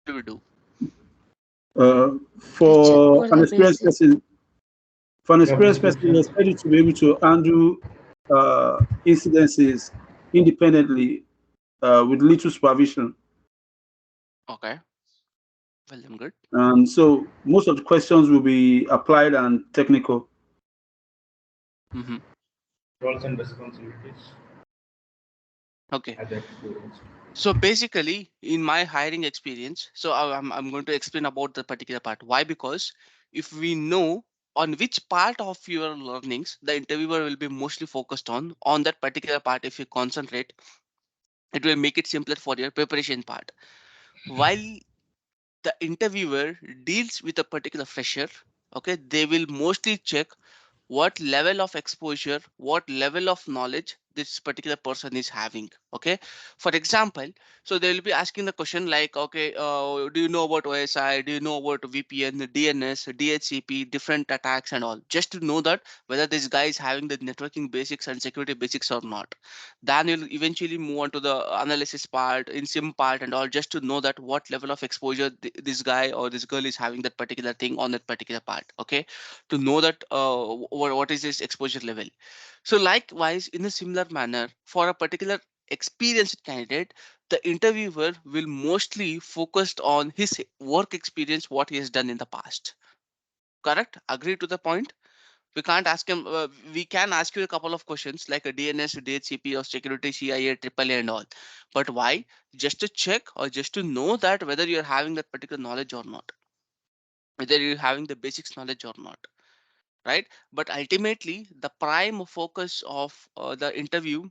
do we do? We check For all an the experienced basic. person, for an Job experienced person, you description. expect you to be able to handle incidences independently with little supervision. Okay, well, I'm good. And so most of the questions will be applied and technical. Mm-hmm. Roles and responsibilities. Okay. Other experience. So basically, in my hiring experience, so I'm going to explain about the particular part. Why? Because if we know on which part of your learnings the interviewer will be mostly focused on that particular part, if you concentrate, it will make it simpler for your preparation part. While the interviewer deals with a particular fresher, okay, they will mostly check what level of exposure, what level of knowledge this particular person is having. Okay, for example, so they will be asking the question like, okay, do you know about OSI, do you know about VPN, DNS, DHCP, different attacks and all, just to know that whether this guy is having the networking basics and security basics or not. Then you'll eventually move on to the analysis part, in sim part and all, just to know that what level of exposure this guy or this girl is having that particular thing on that particular part. Okay, to know that what is his exposure level. So likewise, in a similar manner, for a particular experienced candidate, the interviewer will mostly focused on his work experience, what he has done in the past. Correct? Agree to the point? We can't ask him. We can ask you a couple of questions like a DNS, DHCP, or security, CIA, AAA, and all. But why? Just to check or just to know that whether you're having that particular knowledge or not, whether you're having the basics knowledge or not, right? But ultimately, the prime focus of the interview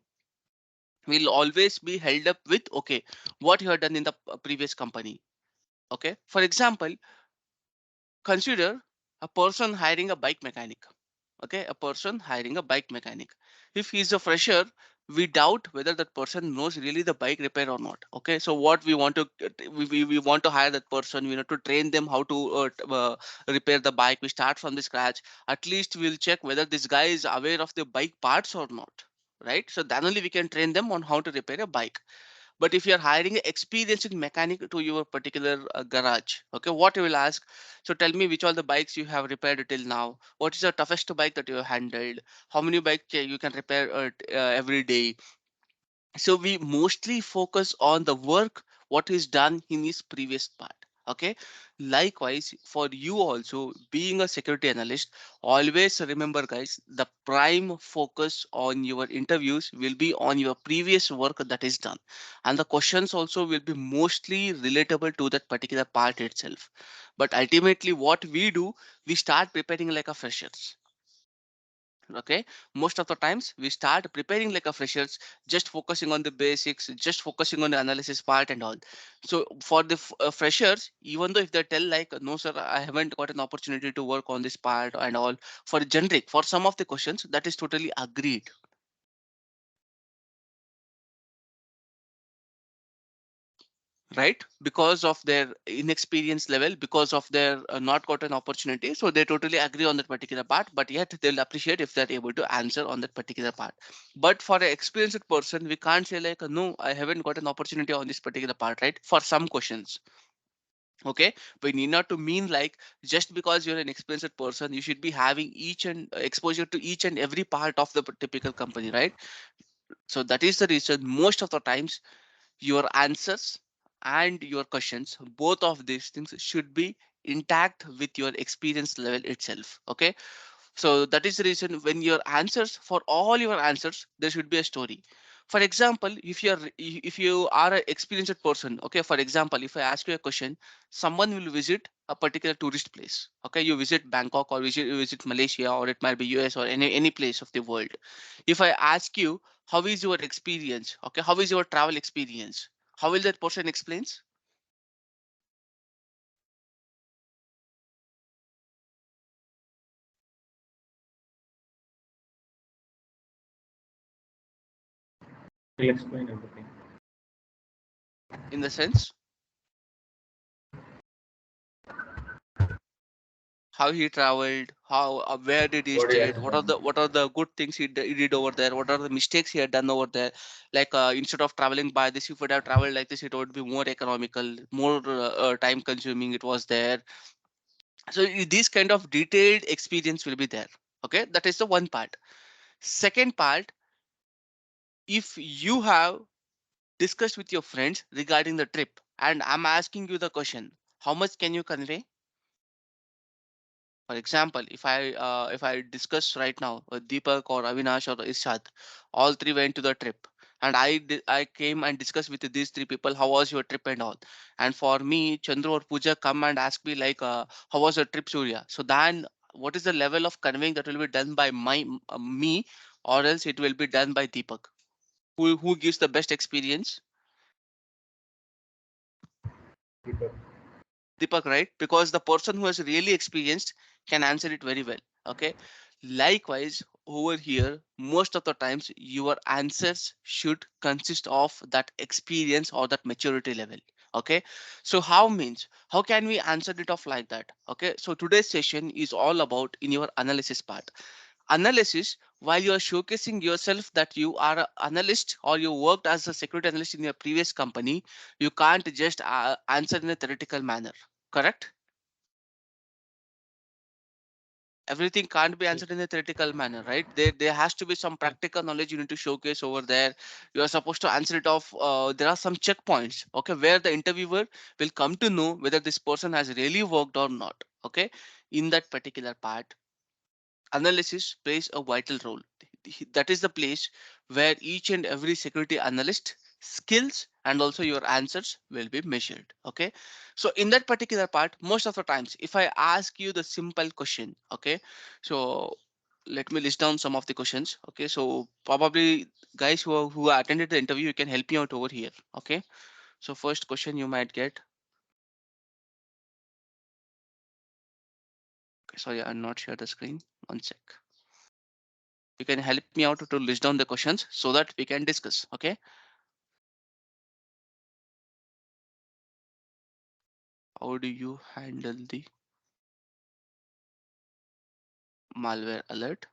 will always be held up with, okay, what you have done in the previous company. Okay, for example, consider a person hiring a bike mechanic. Okay, a person hiring a bike mechanic. If he's a fresher, we doubt whether that person knows really the bike repair or not. Okay, so what we want to we want to hire that person, we need to train them how to repair the bike. We start from the scratch. At least we'll check whether this guy is aware of the bike parts or not, right? So then only we can train them on how to repair a bike. But if you're hiring an experienced mechanic to your particular garage, okay, what you will ask, so tell me which all the bikes you have repaired till now. What is the toughest bike that you have handled? How many bikes you can repair every day? So we mostly focus on the work what is done in his previous part. Okay, likewise for you also, being a security analyst, always remember guys, the prime focus on your interviews will be on your previous work that is done, and the questions also will be mostly relatable to that particular part itself. But ultimately what we do, we start preparing like a freshers. Okay, most of the times we start preparing like a freshers, just focusing on the basics, just focusing on the analysis part and all. So for the freshers, even though if they tell like, no sir, I haven't got an opportunity to work on this part and all, for generic, for some of the questions, that is totally agreed, right? Because of their inexperience level, because of their not got an opportunity, so they totally agree on that particular part, but yet they'll appreciate if they're able to answer on that particular part. But for an experienced person, we can't say like, no, I haven't got an opportunity on this particular part, right? For some questions. Okay, we need not to mean like just because you're an experienced person you should be having each and exposure to each and every part of the typical company, right? So that is the reason most of the times your answers and your questions, both of these things should be intact with your experience level itself. Okay, so that is the reason when your answers, for all your answers, there should be a story. For example, if you are an experienced person, okay, for example, if I ask you a question, someone will visit a particular tourist place. Okay, you visit Bangkok or you visit Malaysia, or it might be US or any place of the world. If I ask you, how is your experience? Okay, how is your travel experience? How will that person explains? He'll explain everything. In the sense, how he traveled, how where did he What he stay, has done. what are the good things he did over there, what are the mistakes he had done over there. Like instead of traveling by this, if it would have traveled like this, it would be more economical, more time consuming. It was there. So this kind of detailed experience will be there. Okay, that is the one part. Second part, if you have discussed with your friends regarding the trip and I'm asking you the question, how much can you convey? For example, if I discuss right now Deepak or Avinash or Irshad, all three went to the trip, and I came and discussed with these three people how was your trip and all. And for me, Chandru or Pooja come and ask me like how was your trip, Surya. So then what is the level of conveying that will be done by me, or else it will be done by Deepak, who gives the best experience? People. Deepak, right? Because the person who has really experienced can answer it very well. Okay. Likewise, over here, most of the times your answers should consist of that experience or that maturity level. Okay. So how means how can we answer it off like that? Okay. So today's session is all about in your analysis part. Analysis, while you are showcasing yourself that you are an analyst or you worked as a security analyst in your previous company, you can't just answer in a theoretical manner. Correct? Everything can't be answered in a theoretical manner, right? There has to be some practical knowledge you need to showcase over there. You are supposed to answer it off. There are some checkpoints, okay, where the interviewer will come to know whether this person has really worked or not. Okay, in that particular part, analysis plays a vital role. That is the place where each and every security analyst skills and also your answers will be measured. Okay, so in that particular part, most of the times if I ask you the simple question, okay, so let me list down some of the questions. Okay, so probably guys who attended the interview, you can help me out over here. Okay, so first question you might get. Okay, sorry, I'm not share the screen. One sec. You can help me out to list down the questions so that we can discuss. Okay, how do you handle the malware alert,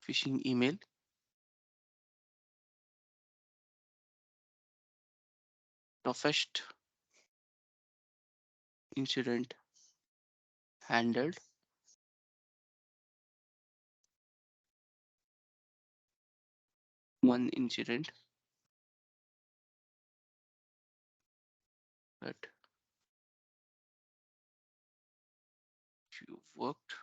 phishing email, toughest incident handled, one incident that you worked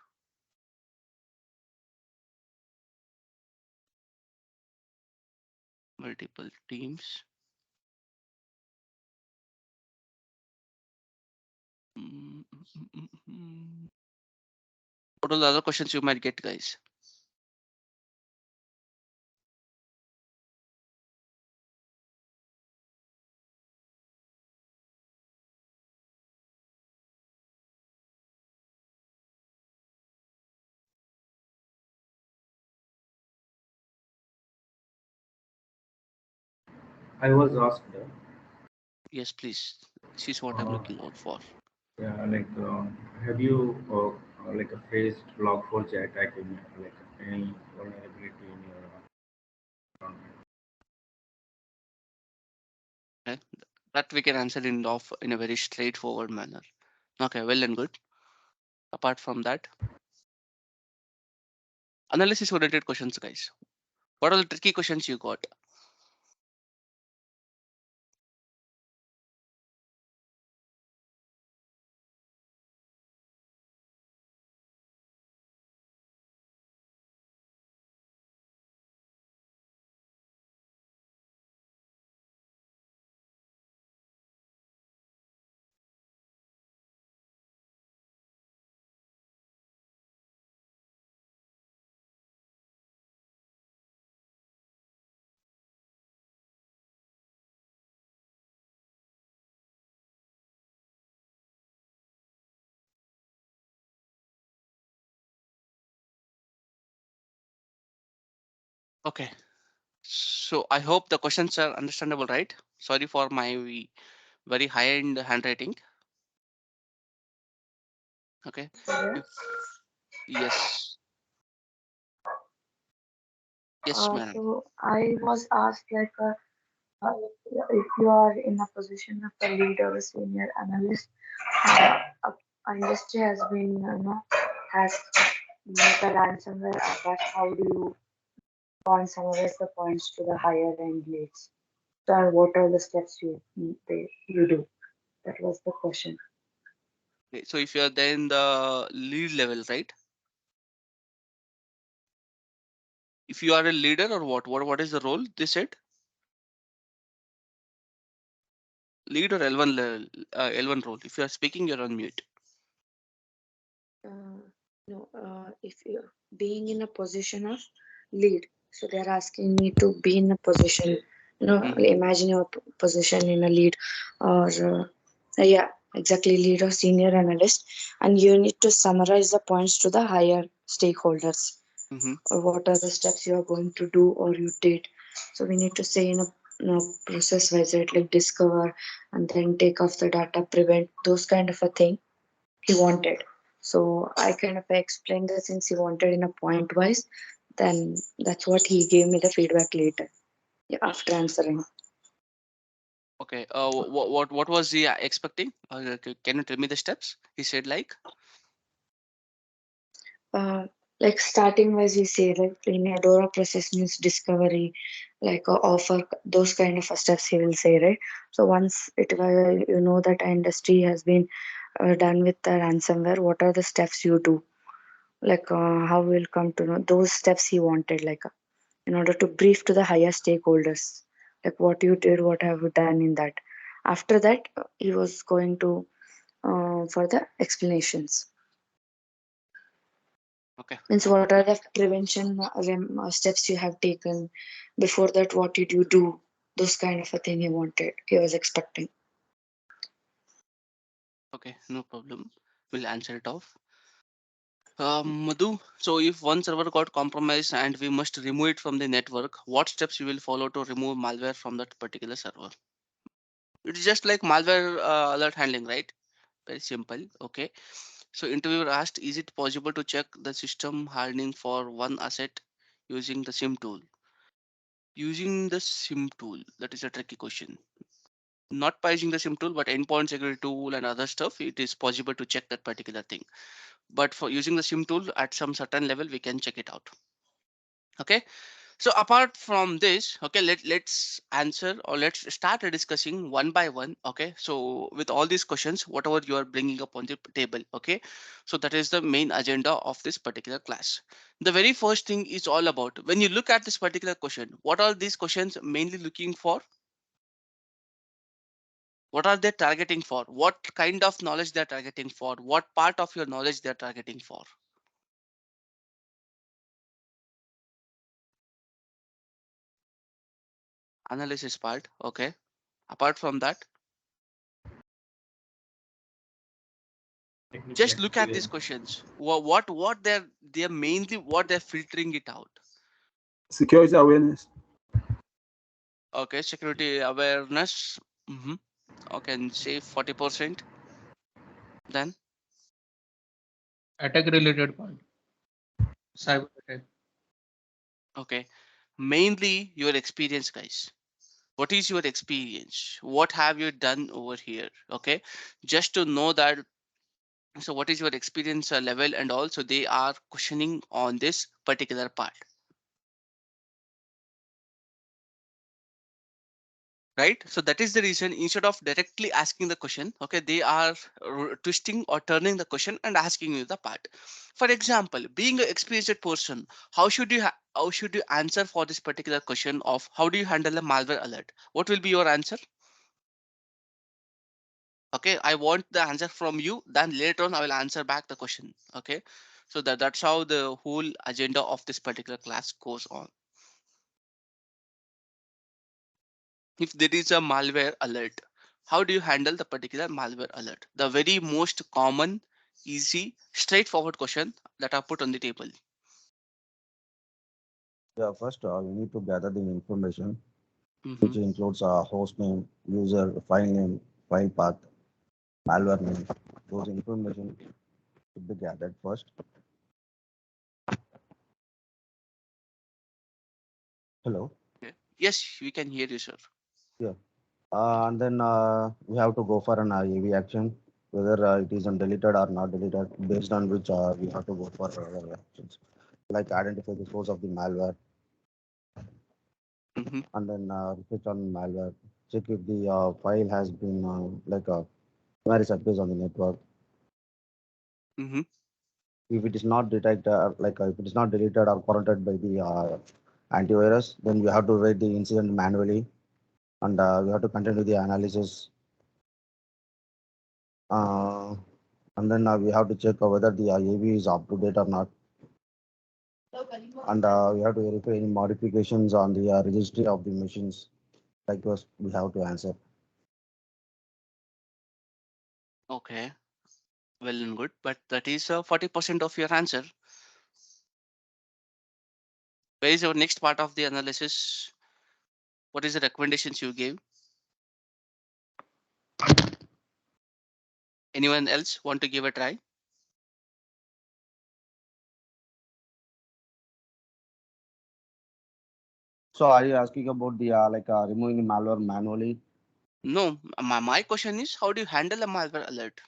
multiple teams. Mm, mm, mm, mm. What are the other questions you might get, guys? I was asked, Yes, please. This is what I'm uh, looking out for. yeah, like, have you like faced log4j attack in like any vulnerability in your environment? Okay? That we can answer in a very straightforward manner. Okay, well and good. Apart from that, analysis oriented questions, guys. What are the tricky questions you got? Okay, so I hope the questions are understandable, right? Sorry for my very high end handwriting. Okay. Okay. If yes, yes, madam. So I was asked like uh, if you are in a position of a lead or a senior analyst, industry has been has made a ransomware attack. How do you go and summarize the points to the higher end leads? So, and what are the steps you do? That was the question. Okay, so if you are there in the lead level, right? If you are a leader or what is the role? They said lead or L1 level, L1 role. If you are speaking, you're on mute. Uh, no, if you're being in a position of lead, so they're asking me to be in a position, Hmm. imagine your position in a lead or, yeah, exactly, lead or senior analyst, and you need to summarize the points to the higher stakeholders, Hmm. or what are the steps you are going to do or you did. So we need to say in a process wise, right, like discover and then take off the data, prevent those kind of a thing he wanted. So I kind of explained the things he wanted in a point wise. Then that's what he gave me the feedback later, yeah, after answering. Okay. What was he expecting? Can you tell me the steps? He said like. Uh, like starting wise, we say like in a Dora process means discovery, like offer those kind of steps he will say, right? So once you know that industry has been done with the ransomware, what are the steps you do? Like how we'll come to know those steps he wanted, like in order to brief to the higher stakeholders, like what you did, what have you done in that. After that, he was going to for the explanations. Okay. Means what are the prevention steps you have taken before that? What did you do? Those kind of a thing he wanted. He was expecting. Okay. No problem. We'll answer it off. Madhu, so if one server got compromised and we must remove it from the network, what steps you will follow to remove malware from that particular server? It's just like malware alert handling, right? Very simple. Okay. So interviewer asked, is it possible to check the system hardening for one asset using the SIM tool? Using the SIM tool, that is a tricky question. Not by using the SIM tool, but endpoint security tool and other stuff, it is possible to check that particular thing. But for using the SIM tool at some certain level, we can check it out. Okay. So apart from this, okay, let's answer or let's start discussing one by one. Okay, so with all these questions, whatever you are bringing up on the table, okay, so that is the main agenda of this particular class. The very first thing is all about when you look at this particular question, what are these questions mainly looking for? What are they targeting for? What kind of knowledge they are targeting for? What part of your knowledge they are targeting for? Analysis part. Okay. Apart from that, technical just look at these experience. questions. What they're mainly what they're filtering it out. Security awareness. Okay, security awareness. Mm-hmm. Okay, and say 40%. Then Attack related part, cyber attack. okay, mainly your experience, guys. What is your experience? What have you done over here? Okay, just to know that. So what is your experience level, and also they are questioning on this particular part. Right, so that is the reason instead of directly asking the question, okay, they are twisting or turning the question and asking you the part. For example, being an experienced person, how should you answer for this particular question of how do you handle a malware alert? What will be your answer? Okay, I want the answer from you, then later on I will answer back the question. Okay, so that's how the whole agenda of this particular class goes on. If there is a malware alert, how do you handle the particular malware alert? The very most common, easy, straightforward question that are put on the table. Yeah, first we need to gather the information, Hmm. which includes host name, user, file name, file path, malware name. Those information should be gathered first. Hello. Okay. Yes, we can hear you, sir. Yeah. And then we have to go for an AV action, whether it is deleted or not deleted, based on which we have to go for actions, like identify the source of the malware, Mm-hmm. and then research on malware, check if the file has been where it appears on the network. Mm-hmm. If it is not detected, if it is not deleted or corrected by the antivirus, then we have to write the incident manually, and we have to continue the analysis. Uh, and then we have to check whether the AV is up to date or not, and we have to verify any modifications on the registry of the machines. Like those, we have to answer. Okay. Well and good, but that is 40% of your answer. Where is your next part of the analysis? What is the recommendations you gave? Anyone else want to give a try? So, are you asking about the removing the malware manually? No, my question is how do you handle a malware alert?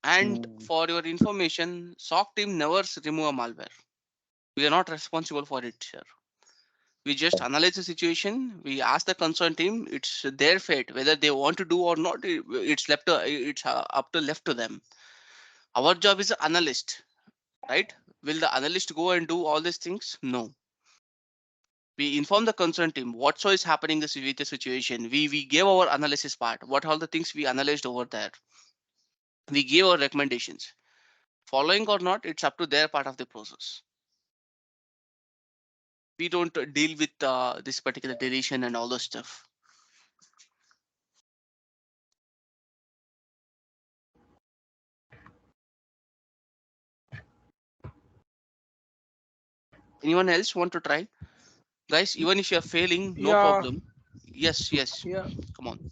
And Mm, for your information, SOC team never remove a malware. We are not responsible for it, sir. We just analyze the situation. We ask the concerned team. It's their fate whether they want to do or not. It's left to it's up to left to them. Our job is an analyst, right? Will the analyst go and do all these things? No. We inform the concerned team what so is happening with the situation. We gave our analysis part. What are the things we analyzed over there? We gave our recommendations. Following or not, it's up to their part of the process. We don't deal with this particular deletion and all those stuff. Anyone else want to try? Guys, even if you're failing, no Yeah, problem. Yes, yes. yeah, Come on.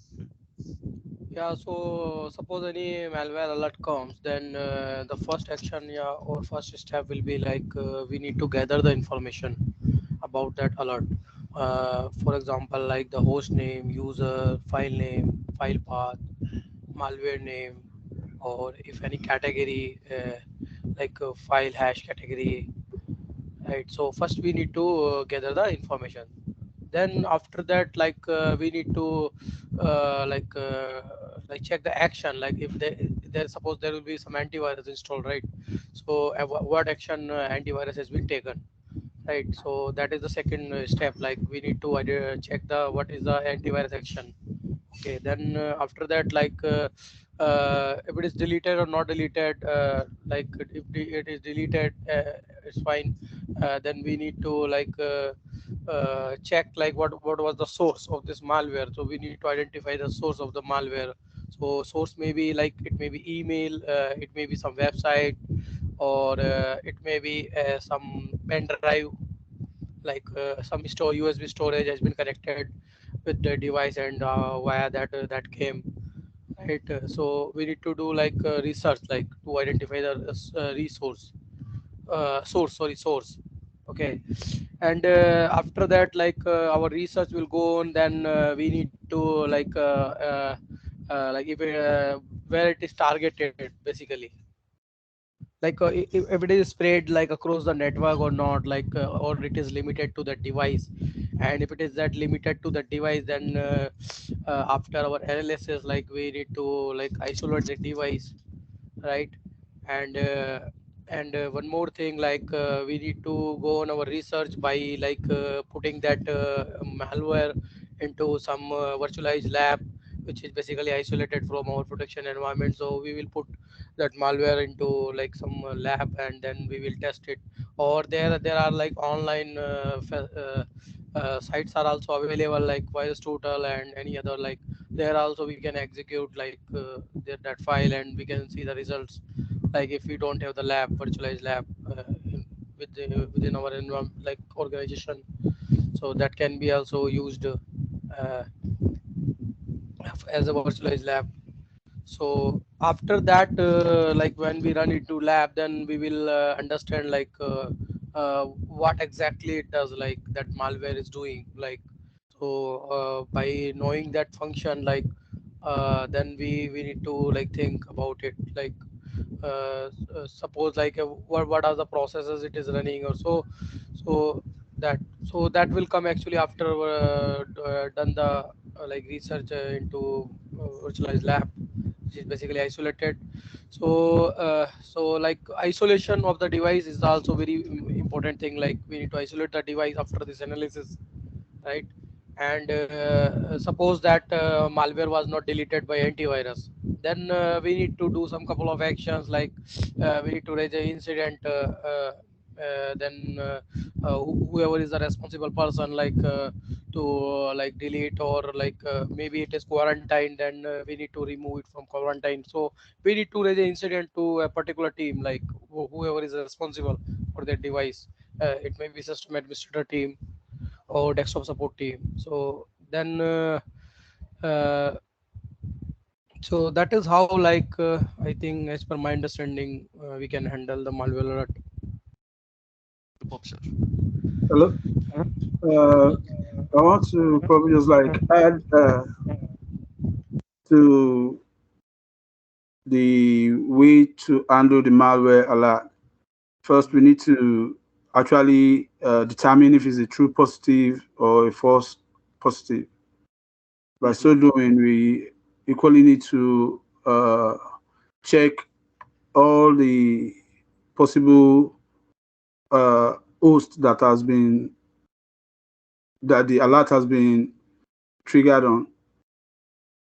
yeah. So suppose any malware alert comes, then the first action, yeah, or first step will be like we need to gather the information about that alert. For example, like the host name, user, file name, file path, malware name, or if any category like file hash category, right? So first we need to gather the information. Then after that, like we need to like check the action. Like if there suppose there will be some antivirus installed, right? So what action antivirus has been taken, right? So that is the second step. Like we need to check the what is the antivirus action. Okay, then after that, like if it is deleted or not deleted, like if it is deleted, it's fine. Then we need to like check like what was the source of this malware. So we need to identify the source of the malware. So source may be like it may be email, it may be some website, or it may be some pen drive, like some USB storage has been connected with the device, and via that that came, right? So we need to do like research, like to identify the resource, source. Okay, and after that, like our research will go on. Then we need to like if where it is targeted, basically, like if it is spread like across the network or not, like or it is limited to the device. And if it is that limited to the device, then after our analysis, like we need to like isolate the device, right? and uh, and one more thing, like we need to go on our research by like putting that malware into some virtualized lab, which is basically isolated from our production environment. So we will put that malware into like some lab, and then we will test it. Or there are like online sites are also available, like virus total and any other. Like there also we can execute like that file, and we can see the results, like if we don't have the lab, virtualized lab within our environment, like organization. So that can be also used. as a virtualized lab. So after that, like when we run into lab, then we will understand like what exactly it does, like that malware is doing. Like so, by knowing that function, like then we need to like think about it, like suppose like what are the processes it is running or so. So that that will come actually after done the like research into virtualized lab, which is basically isolated. So like isolation of the device is also very important thing. Like we need to isolate the device after this analysis, right? And suppose that malware was not deleted by antivirus, then we need to do some couple of actions, like we need to raise an incident, then whoever is the responsible person, like to like delete, or like maybe it is quarantined, then we need to remove it from quarantine. So we need to raise an incident to a particular team, like whoever is responsible for that device. It may be system administrator team or desktop support team. So then so that is how, like I think as per my understanding, we can handle the malware alert. Superb, sir. Hello. Uh, I want to probably just like add to the way to handle the malware alert. First, we need to actually determine if it's a true positive or a false positive. By Mhm. so doing, we equally need to check all the possible hosts that the alert has been triggered on.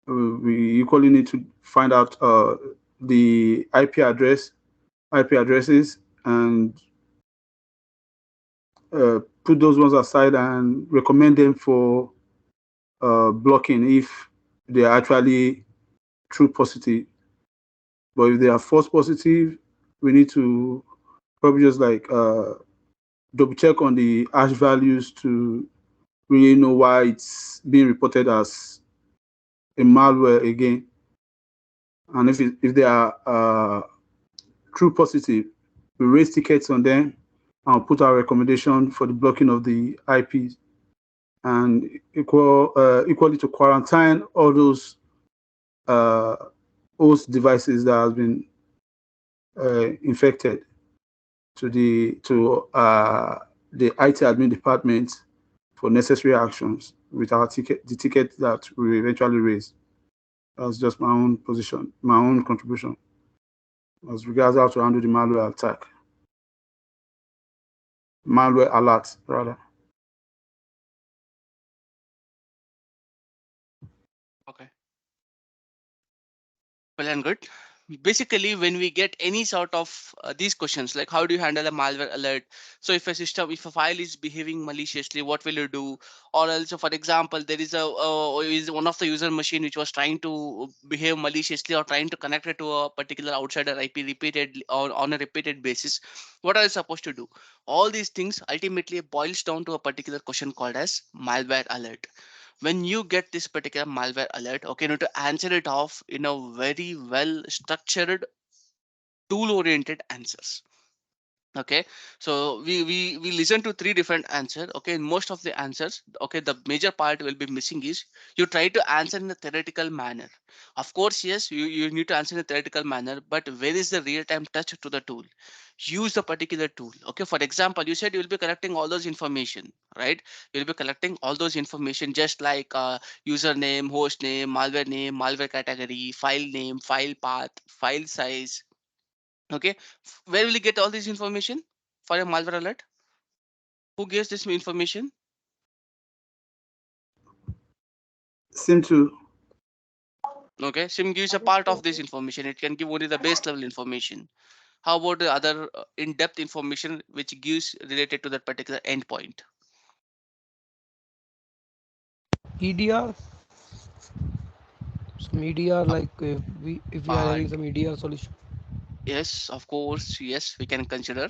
We equally need to find out the IP addresses, and put those ones aside and recommend them for blocking if they are actually true positive. But if they are false positive, we need to probably just like double check on the hash values to really know why it's being reported as a malware again. And if they are true positive, we raise tickets on them and put our recommendation for the blocking of the IPs, and equally to quarantine all those uh, host devices that has been infected to the IT admin department for necessary actions with the ticket that we eventually raise. That's just my own position, my own contribution as regards how to handle the malware alert rather. Okay. Well and good. Basically, when we get any sort of these questions, like how do you handle a malware alert? So if a file is behaving maliciously, what will you do? Or also, for example, there is is one of the user machine which was trying to behave maliciously or trying to connect it to a particular outsider IP repeatedly or on a repeated basis. What are you supposed to do? All these things ultimately boils down to a particular question called as malware alert. When you get this particular malware alert, okay, you need to answer it off in a very well structured tool oriented answers. Okay, so we listen to three different answers. Okay, in most of the answers, okay, the major part will be missing is you try to answer in a theoretical manner. Of course, yes, you need to answer in a theoretical manner, but where is the real time touch to the tool? Use the particular tool. Okay, for example, you said you will be collecting all those information, right? You'll be collecting all those information just like username, host name, malware category, file name, file path, file size. Okay, where will you get all this information for a malware alert? Who gives this information? Seem to Okay, sim gives a part of this information. It can give only the base level information. How about the other in-depth information which gives related to that particular endpoint? EDR, some EDR, Uh, like if we are but having some EDR solution. yes, of course, yes, we can consider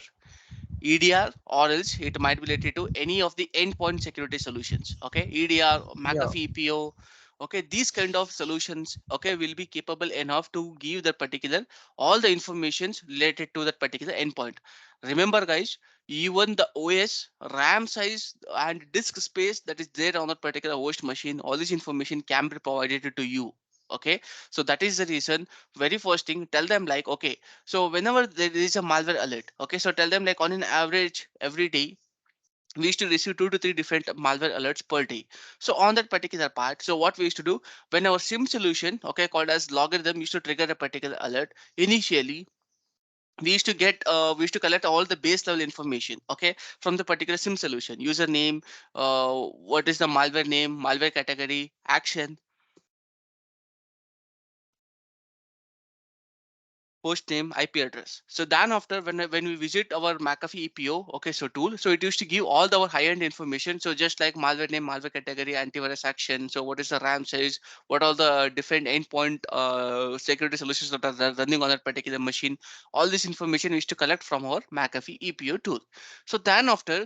EDR, or else it might be related to any of the endpoint security solutions. Okay, EDR, Yeah. McAfee, PO, Okay, these kind of solutions, okay, will be capable enough to give that particular all the informations related to that particular endpoint. Remember guys, even the OS, RAM size and disk space that is there on that particular host machine, all this information can be provided to you. Okay, so that is the reason. Very first thing, tell them like, okay, so whenever there is a malware alert, okay, so tell them like on an average every day we used to receive 2 to 3 different malware alerts per day. So on that particular part, so what we used to do, when our sim solution, okay, called as logarithm, used to trigger a particular alert, initially we used to collect all the base level information, okay, from the particular sim solution: username, what is the malware name, malware category, action, host name, IP address. So then after, when we visit our McAfee EPO, okay, so tool, so it used to give all our high-end information. So just like malware name, malware category, antivirus action. So what is the RAM size? What are the different endpoint security solutions that are running on that particular machine? All this information we used to collect from our McAfee EPO tool. So then after,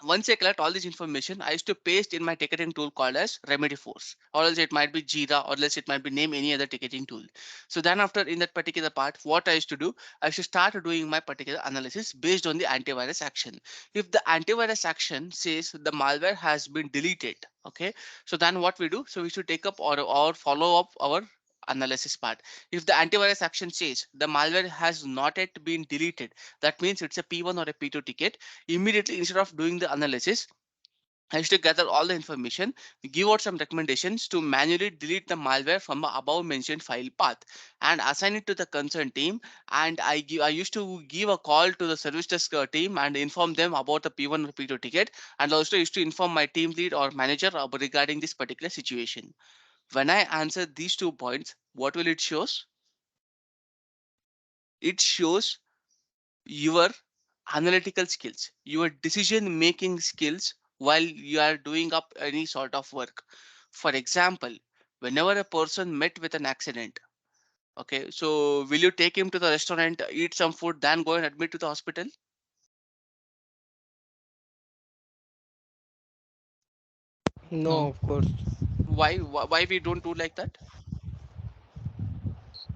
once I collect all this information, I used to paste in my ticketing tool called as Remedy Force, or else it might be Jira, or else it might be name any other ticketing tool. So then after, in that particular part, what I used to do, I should start doing my particular analysis based on the antivirus action. If the antivirus action says the malware has been deleted, okay, so then what we do, so we should take up or follow up our analysis part. If the antivirus action says the malware has not yet been deleted, that means it's a P1 or a P2 ticket. Immediately, instead of doing the analysis, I used to gather all the information, give out some recommendations to manually delete the malware from the above mentioned file path and assign it to the concerned team. And I used to give a call to the service desk team and inform them about the P1 or P2 ticket, and also used to inform my team lead or manager regarding this particular situation. When I answer these 2 points, what will it shows? It shows your analytical skills, your decision making skills while you are doing up any sort of work. For example, whenever a person met with an accident, okay, so will you take him to the restaurant, eat some food, then go and admit to the hospital? No, No. of course, Why we don't do like that?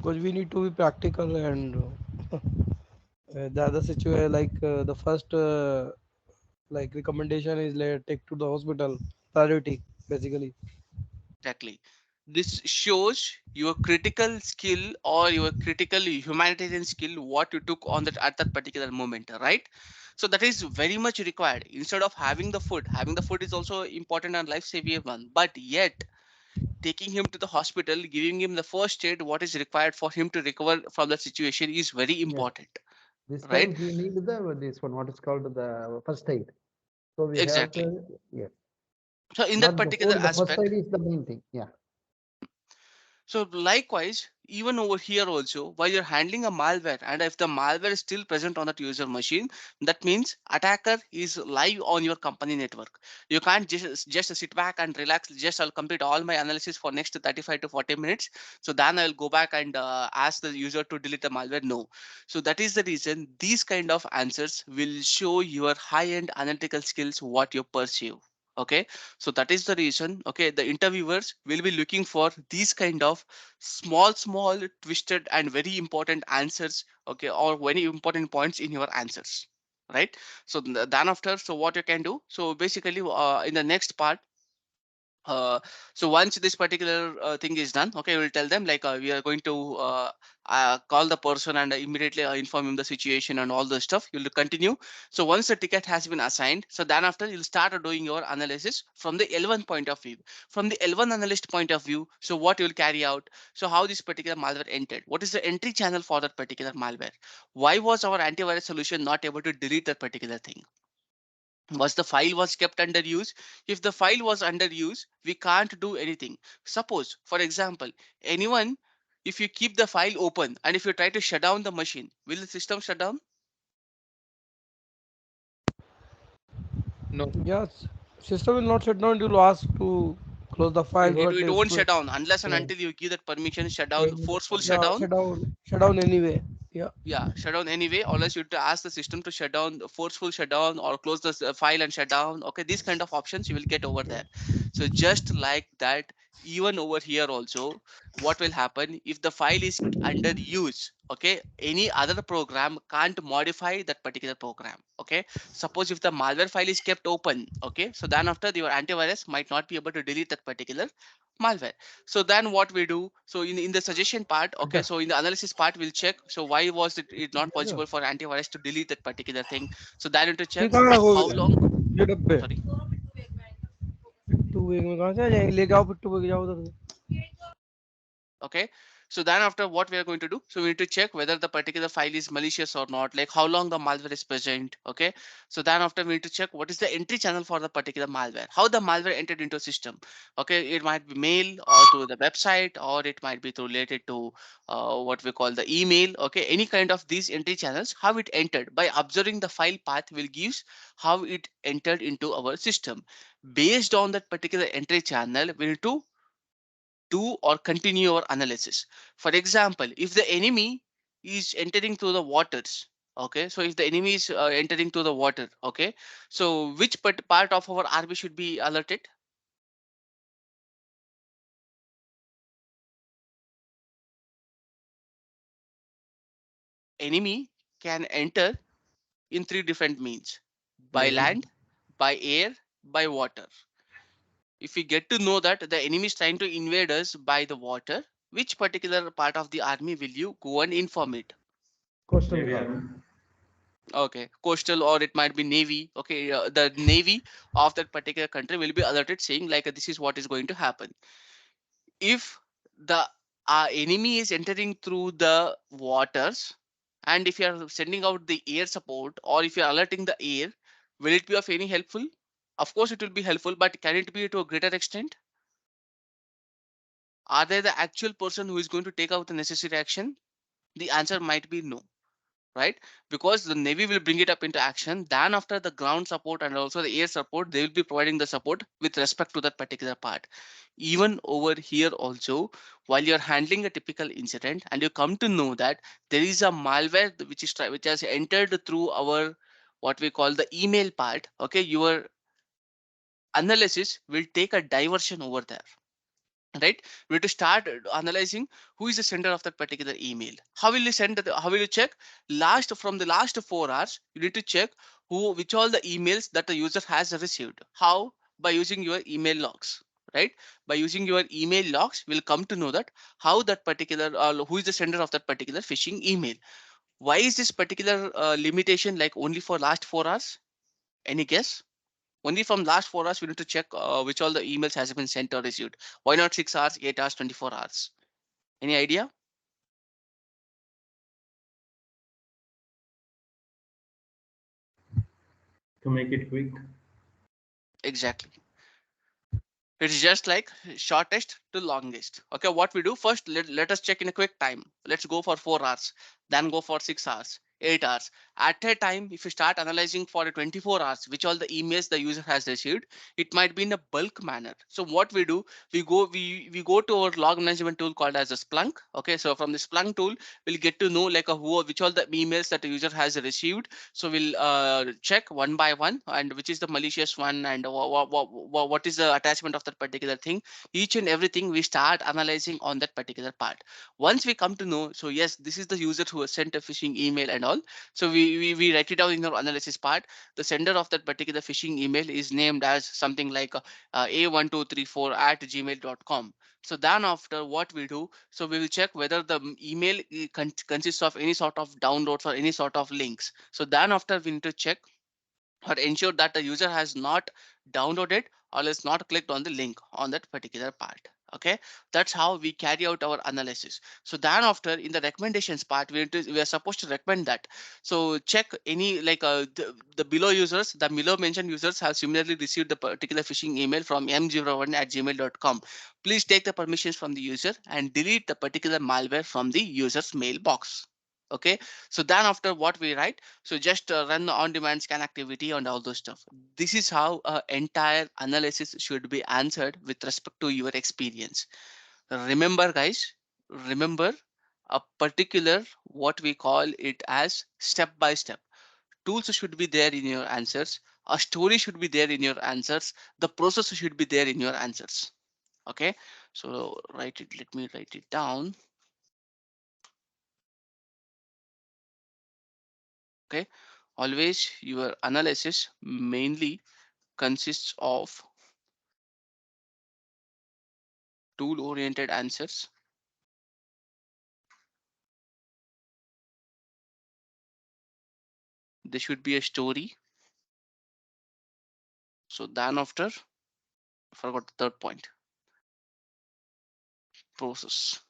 because we need to be practical and the other situation like the first like recommendation is like take to the hospital priority basically. Exactly. This shows your critical skill or your critical humanitarian skill, what you took on that at that particular moment, right? So that is very much required. Instead of having the food is also important and life saving one. But yet, taking him to the hospital, giving him the first aid, what is required for him to recover from that situation is very Yes. important, This right? time he need the this one, what is called the first aid. So we have Exactly. to, yes, So in that not the particular food. The first aspect, aid is the main thing. Yeah. so likewise, even over here also, while you're handling a malware, and if the malware is still present on that user machine, that means attacker is live on your company network. You can't just sit back and relax. Just I'll complete all my analysis for next 35 to 40 minutes. So then I'll go back and ask the user to delete the malware. No. So that is the reason these kind of answers will show your high-end analytical skills, what you pursue. Okay, so that is the reason, okay, the interviewers will be looking for these kind of small twisted and very important answers, okay, or very important points in your answers, right? So then after, so what you can do, so basically in the next part, uh, so once this particular thing is done, okay, we'll tell them like we are going to call the person and immediately inform him the situation and all the stuff. You'll continue. So once the ticket has been assigned, so then after you'll start doing your analysis from the L1 point of view. From the L1 analyst point of view, so what you'll carry out, so how this particular malware entered, what is the entry channel for that particular malware, why was our antivirus solution not able to delete that particular thing, was the file was kept under use. If the file was under use, we can't do anything. Suppose for example, anyone, if you keep the file open and if you try to shut down the machine, will the system shut down? No. Yes, system will not shut down. It will ask to close the file, It, but It if won't shut down unless and yeah, until you give that permission, shut down, it, forceful yeah, shutdown. shut down anyway. Yeah. Yeah, shut down anyway, unless you have to ask the system to shut down, forceful shutdown, or close the file and shut down. Okay, these kind of options you will get over there. So just like that, even over here also, what will happen if the file is under use? Okay, any other program can't modify that particular program. Okay, suppose if the malware file is kept open, okay, so then after your antivirus might not be able to delete that particular malware. So then what we do, so in the suggestion part, okay, Okay. so in the analysis part we'll check, so why was it not possible for antivirus to delete that particular thing. So then to check ये कहाँ हो how long. ये डब्बे Sorry. पिट्टू एक में कहाँ से आ जाएंगे लेके आओ पिट्टू को जाओ उधर से। Okay, so then after what we are going to do, so we need to check whether the particular file is malicious or not, like how long the malware is present. Okay, so then after we need to check what is the entry channel for the particular malware, how the malware entered into a system. Okay, it might be mail or through the website, or it might be related to what we call the email. Okay, any kind of these entry channels, how it entered by observing the file path will gives how it entered into our system. Based on that particular entry channel, we need to do or continue our analysis. For example, if the enemy is entering through the waters, okay, so if the enemy is entering to the water, okay, so which part of our RB should be alerted? Enemy can enter in three different means: by Navy. land, by air, by water. If we get to know that the enemy is trying to invade us by the water, which particular part of the army will you go and inform it? Coastal Navy Guard. Army. Okay, coastal, or it might be navy. Okay, the navy of that particular country will be alerted saying like this is what is going to happen. If the enemy is entering through the waters, and if you are sending out the air support, or if you are alerting the air, will it be of any helpful? Of course it will be helpful, but can it be to a greater extent? Are they the actual person who is going to take out the necessary action? The answer might be no, right? Because the navy will bring it up into action, then after the ground support and also the air support, they will be providing the support with respect to that particular part. Even over here also, while you're handling a typical incident and you come to know that there is a malware which has entered through our what we call the email part, okay, your analysis will take a diversion over there, right? We have to start analyzing who is the sender of that particular email. How will you send how will you check? Last, from the last 4 hours, you need to check which all the emails that the user has received. How? By using your email logs, right? By using your email logs, we'll come to know that how that particular who is the sender of that particular phishing email. Why is this particular limitation like only for last 4 hours? Any guess? Only from last 4 hours we need to check which all the emails has been sent or received. Why not 6 hours, 8 hours, 24 hours? Any idea? To make it quick. Exactly. It's just like shortest to longest. Okay, what we do first, let us check in a quick time. Let's go for 4 hours, then go for 6 hours, 8 hours. At a time, if you start analyzing for a 24 hours, which all the emails the user has received, it might be in a bulk manner. So what we do, we go to our log management tool called as a Splunk. Okay, so from the Splunk tool, we'll get to know like which all the emails that the user has received. So we'll check one by one, and which is the malicious one, and what is the attachment of that particular thing. Each and everything we start analyzing on that particular part. Once we come to know, so yes, this is the user who has sent a phishing email and all. So we write it down in our analysis part. The sender of that particular phishing email is named as something like a1234 at gmail.com. So then after what we do, so we will check whether the email consists of any sort of downloads or any sort of links. So then after we need to check or ensure that the user has not downloaded or is not clicked on the link on that particular part. Okay, that's how we carry out our analysis. So then after in the recommendations part, we are supposed to recommend that. So check any like the below users, the below mentioned users have similarly received the particular phishing email from m01 at gmail.com. Please take the permissions from the user and delete the particular malware from the user's mailbox. Okay, so then after what we write, so just run the on-demand scan activity and all those stuff. This is how entire analysis should be answered with respect to your experience. Remember, guys, remember a particular, what we call it as step by step. Tools should be there in your answers. A story should be there in your answers. The process should be there in your answers. Okay, so write it. Let me write it down. Okay, always your analysis mainly consists of tool oriented answers. There should be a story. So then after, forgot the third point, process.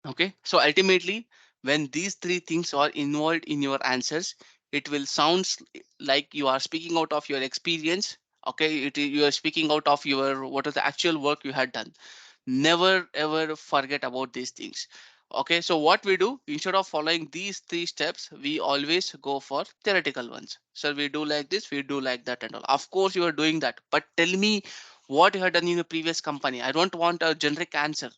Okay, so ultimately, when these three things are involved in your answers, it will like you are speaking out of your experience. Okay, you are speaking out of your what is the actual work you had done. Never ever forget about these things. Okay, so what we do, instead of following these three steps, we always go for theoretical ones. So we do like this, we do like that and all. Of course you are doing that, but tell me what you had done in your previous company. I don't want a generic answer.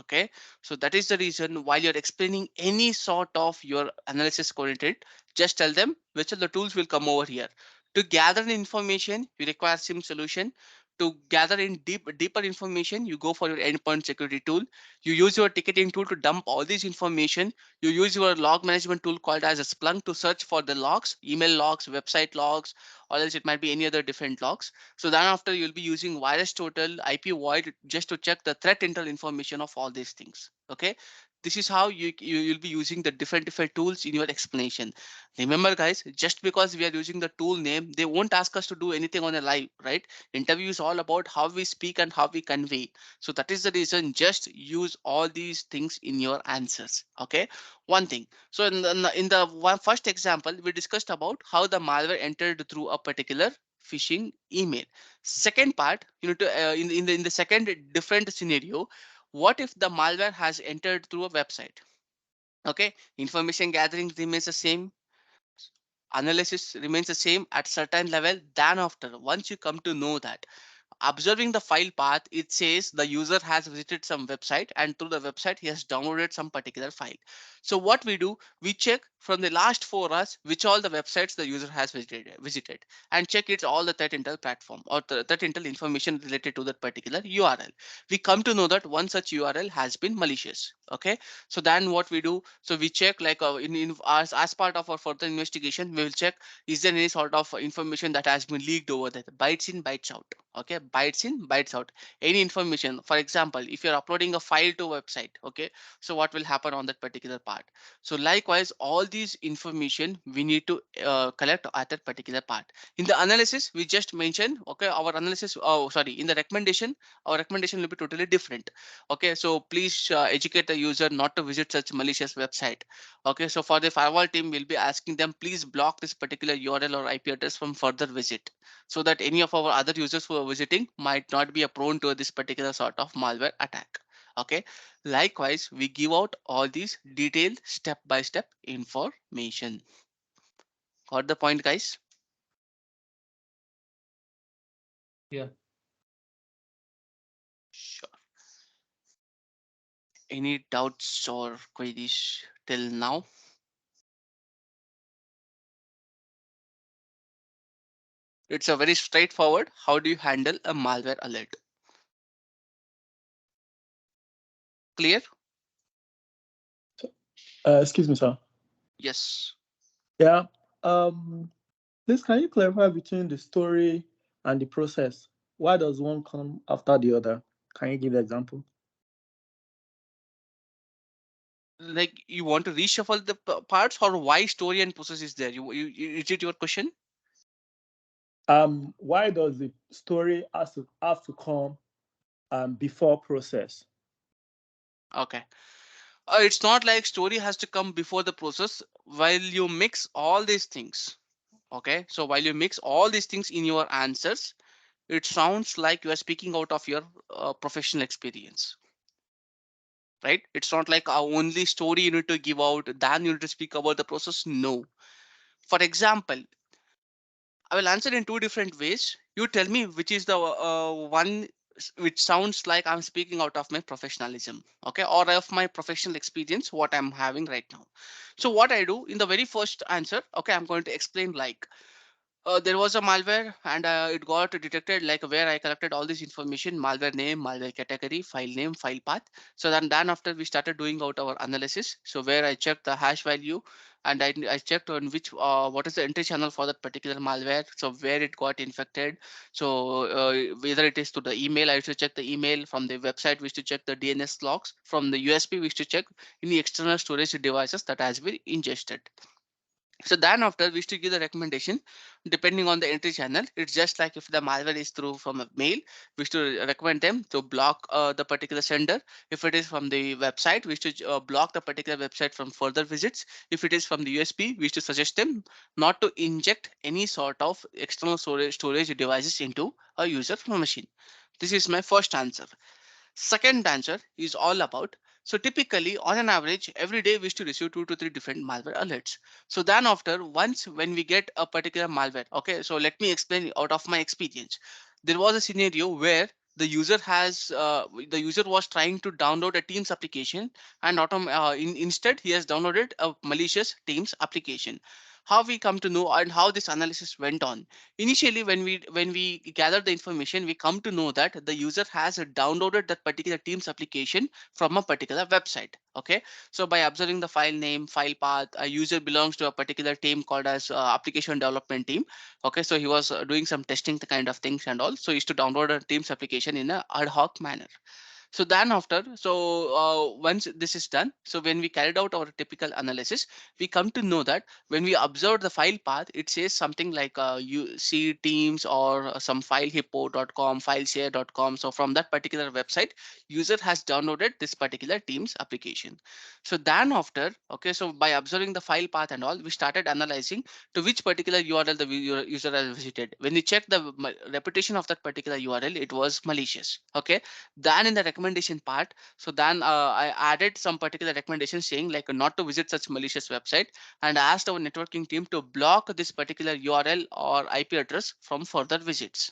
Okay, so that is the reason while you're explaining any sort of your analysis content, just tell them which of the tools will come over here. To gather the information, you require SIM solution. To gather in deeper information, you go for your endpoint security tool. You use your ticketing tool to dump all this information. You use your log management tool called as a Splunk to search for the logs, email logs, website logs, or else it might be any other different logs. So then after you'll be using virus total, IP void, just to check the threat intel information of all these things. Okay, this is how you'll be using the different tools in your explanation. Remember guys, just because we are using the tool name, they won't ask us to do anything on a live, right? Interview is all about how we speak and how we convey. So that is the reason, just use all these things in your answers. Okay, one thing. So in the one first example, we discussed about how the malware entered through a particular phishing email. Second part, you need to in the second different scenario, what if the malware has entered through a website? Okay, information gathering remains the same, analysis remains the same at certain level. Then after, once you come to know that, observing the file path, it says the user has visited some website and through the website he has downloaded some particular file. So what we do, we check from the last 4 hours which all the websites the user has visited and check it's all the threat intel platform or the threat intel information related to that particular URL. We come to know that one such URL has been malicious. Okay, so then what we do, so we check like in as part of our further investigation, we will check is there any sort of information that has been leaked over there, bytes in bytes out. Okay, bytes in bytes out, any information. For example, if you're uploading a file to a website, okay, so what will happen on that particular part? So likewise, all these information we need to collect at that particular part. In the analysis we just mentioned, okay, our analysis, oh sorry, in the recommendation, our recommendation will be totally different. Okay, so please educate the user not to visit such malicious website. Okay, so for the firewall team, we'll be asking them, please block this particular URL or IP address from further visit, so that any of our other users who are visiting might not be prone to this particular sort of malware attack. Okay, likewise, we give out all these detailed step by step information. Got the point, guys? Yeah. Sure. Any doubts or queries till now? It's a very straightforward. How do you handle a malware alert? Clear? Excuse me, sir. Yes. Yeah. Um, please, can you clarify between the story and the process? Why does one come after the other? Can you give the example? Like you want to reshuffle the parts, or why story and process is there? Is it your question? Why does the story have to come before process? Okay. It's not like story has to come before the process. While you mix all these things, okay, so while you mix all these things in your answers, it sounds like you are speaking out of your professional experience, right? It's not like a only story you need to give out, then you need to speak about the process. No. For example, I will answer in two different ways. You tell me which is the one which sounds like I'm speaking out of my professionalism, okay, or of my professional experience, what I'm having right now. So what I do in the very first answer, okay, I'm going to explain like there was a malware and it got detected like where I collected all this information: malware name, malware category, file name, file path. So then after we started doing out our analysis, so where I checked the hash value and I checked on which what is the entry channel for that particular malware, so where it got infected. So whether it is to the email, I used to check the email. From the website we used to check the DNS logs. From the USB we used to check any external storage devices that has been ingested. So then after we used to give the recommendation depending on the entry channel. It's just like if the malware is through from a mail, we used to recommend them to block the particular sender. If it is from the website, we used to block the particular website from further visits. If it is from the USB, we used to suggest them not to inject any sort of external storage devices into a user machine. This is my first answer. Second answer is all about, so typically on an average every day we used to receive 2 to 3 different malware alerts. So then after once when we get a particular malware, okay, so let me explain out of my experience. There was a scenario where the user was trying to download a Teams application and instead he has downloaded a malicious Teams application. How we come to know and how this analysis went on? Initially when we gather the information, we come to know that the user has downloaded that particular Teams application from a particular website. Okay, so by observing the file name, file path, a user belongs to a particular team called as application development team. Okay, so he was doing some testing the kind of things and all, so he used to download a Teams application in a ad hoc manner. So then after, so once this is done, so when we carried out our typical analysis, we come to know that when we observe the file path, it says something like you see teams or some filehippo.com, fileshare.com. So from that particular website, user has downloaded this particular teams application. So then after, okay, so by observing the file path and all, we started analyzing to which particular URL the user has visited. When we check the reputation of that particular URL, it was malicious. Okay, then in the recommendation part, so then I added some particular recommendations saying like not to visit such malicious website, and I asked our networking team to block this particular URL or IP address from further visits.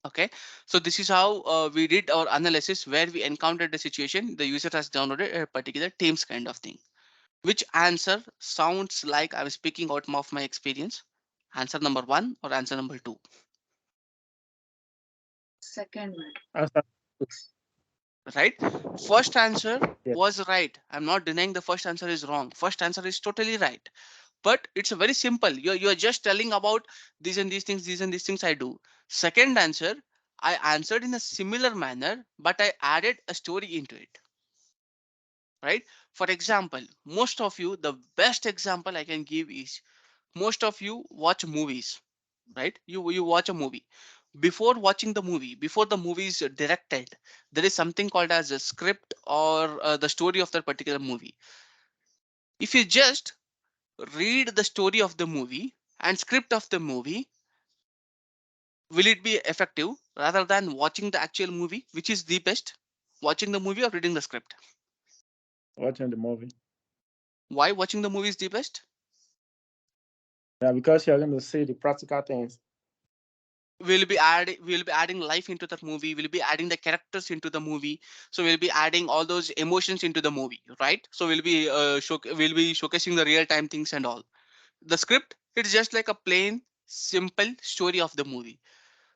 Okay, so this is how we did our analysis where we encountered the situation the user has downloaded a particular Teams kind of thing. Which answer sounds like I'm speaking out of my experience? Answer number one or answer number two? Second one. Answer. Right? First answer Yeah. was right. I'm not denying the first answer is wrong. First answer is totally right. But it's very simple. You're just telling about these and these things, these and these things I do. Second answer, I answered in a similar manner, but I added a story into it. Right? For example, most of you, the best example I can give is most of you watch movies, right? You watch a movie. Before watching the movie, before the movie is directed, there is something called as a script or the story of that particular movie. If you just read the story of the movie and script of the movie, will it be effective rather than watching the actual movie? Which is the best, watching the movie or reading the script? Watching the movie. Why watching the movie is the best? Yeah, because you're going to see the practical things. We'll be adding life into that movie. We'll be adding the characters into the movie. So we'll be adding all those emotions into the movie, right? So we'll be showcasing the real time things and all. The script, it's just like a plain simple story of the movie.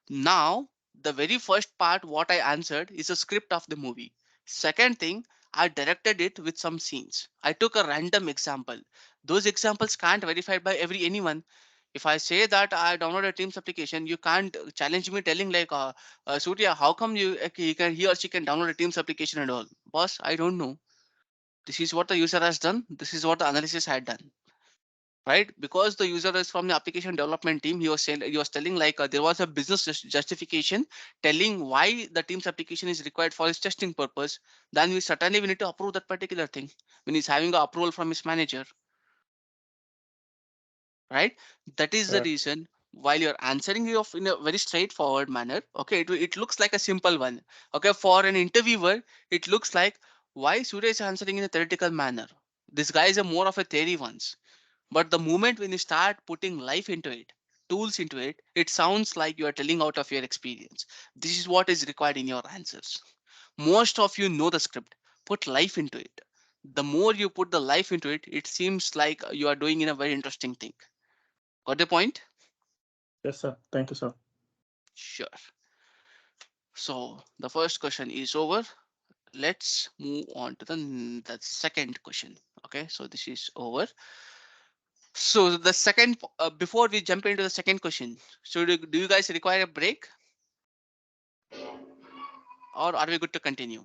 Now, the very first part, what I answered is a script of the movie. Second thing, I directed it with some scenes. I took a random example. Those examples can't verify by anyone. If I say that I download a Teams application, you can't challenge me telling like, Surya, how come he or she can download a Teams application and all? Boss, I don't know. This is what the user has done. This is what the analysis had done, right? Because the user is from the application development team, he was telling like there was a business justification telling why the Teams application is required for his testing purpose. Then we need to approve that particular thing when he's having a approval from his manager, right? That is the Right. reason. While you're answering you in a very straightforward manner, okay, it looks like a simple one. Okay, for an interviewer it looks like, why Surya is answering in a theoretical manner? This guy is a more of a theory ones. But the moment when you start putting life into it, tools into it, it sounds like you are telling out of your experience. This is what is required in your answers. Most of you know the script. Put life into it. The more you put the life into it, it seems like you are doing in a very interesting thing. Got the point? Yes, sir. Thank you, sir. Sure. So the first question is over. Let's move on to the second question. Okay, so this is over. So the second, before we jump into the second question, so do you guys require a break, or are we good to continue?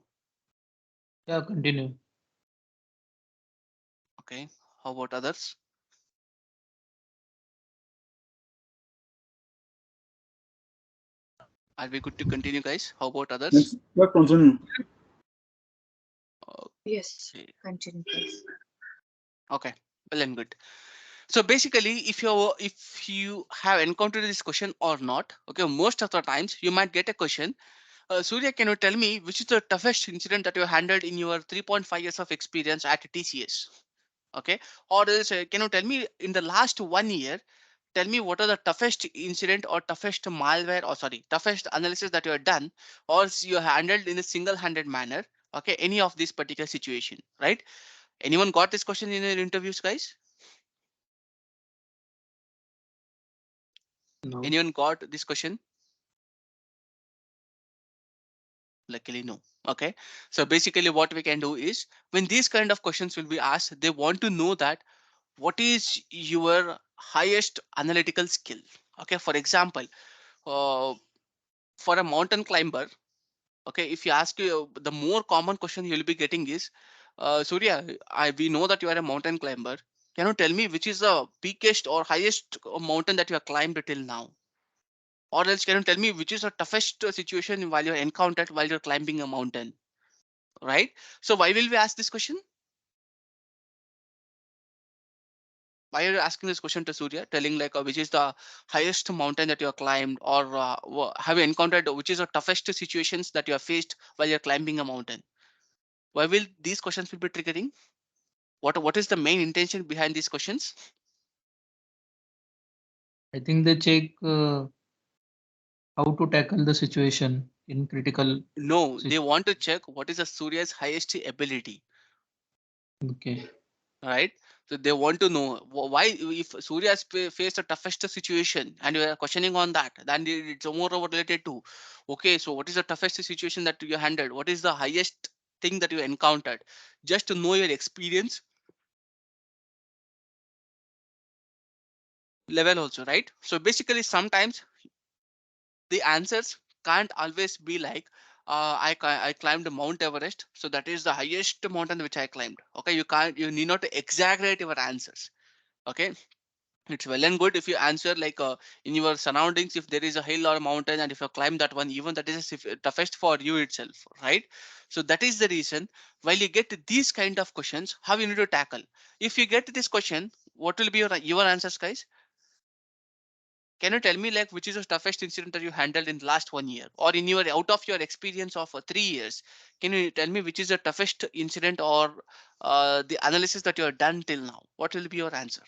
Yeah, continue. Okay, how about others? Are we good to continue, guys? How about others? Let's continue. Yes, Okay, continue, please. okay, well and good. So basically, if you have encountered this question or not, okay, most of the times you might get a question. Surya, can you tell me which is the toughest incident that you handled in your 3.5 years of experience at TCS? Okay, or else, can you tell me in the last 1 year, tell me what are the toughest incident or toughest malware, or sorry, toughest analysis that you have done or you handled in a single-handed manner. Okay, any of this particular situation, right? Anyone got this question in your interviews, guys? No. Anyone got this question? Luckily, no. Okay, so basically what we can do is, when these kind of questions will be asked, they want to know that what is your highest analytical skill. Okay, for example, uh, for a mountain climber, okay, if you ask you, the more common question you'll be getting is, Surya, we know that you are a mountain climber. Can you tell me which is the peakest or highest mountain that you have climbed till now? Or else, can you tell me which is the toughest situation while you're encountered while you're climbing a mountain? Right? So why will we ask this question? Why are you asking this question to Surya, telling like which is the highest mountain that you have climbed, or have you encountered which is the toughest situations that you have faced while you're climbing a mountain? Why will these questions will be triggering? What is the main intention behind these questions? I think they check how to tackle the situation in critical No, they situation. want to check what is the Surya's highest ability, Okay. right? So they want to know why, if Surya has faced the toughest situation and you are questioning on that, then it's more related to, okay, so what is the toughest situation that you handled? What is the highest thing that you encountered? Just to know your experience level also, right? So basically, sometimes the answers can't always be like, I climbed Mount Everest, so that is the highest mountain which I climbed. Okay, you need not to exaggerate your answers. Okay, it's well and good if you answer like, in your surroundings, if there is a hill or a mountain and if you climb that one, even that is toughest for you itself, right? So that is the reason, while you get these kind of questions, how you need to tackle. If you get this question, what will be your answers, guys? Can you tell me like which is the toughest incident that you handled in the last 1 year, or in your out of your experience of 3 years? Can you tell me which is the toughest incident or the analysis that you have done till now? What will be your answer?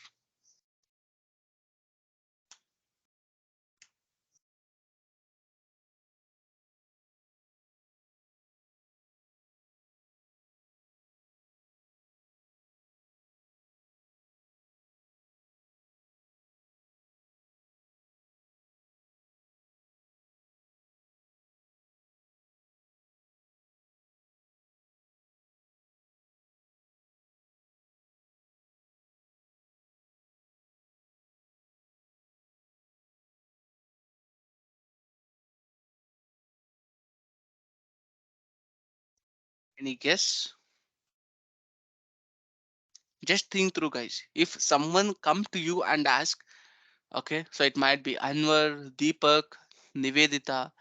Any guess? Just think through, guys. If someone come to you and ask, okay, so it might be Anwar, Deepak, Nivedita,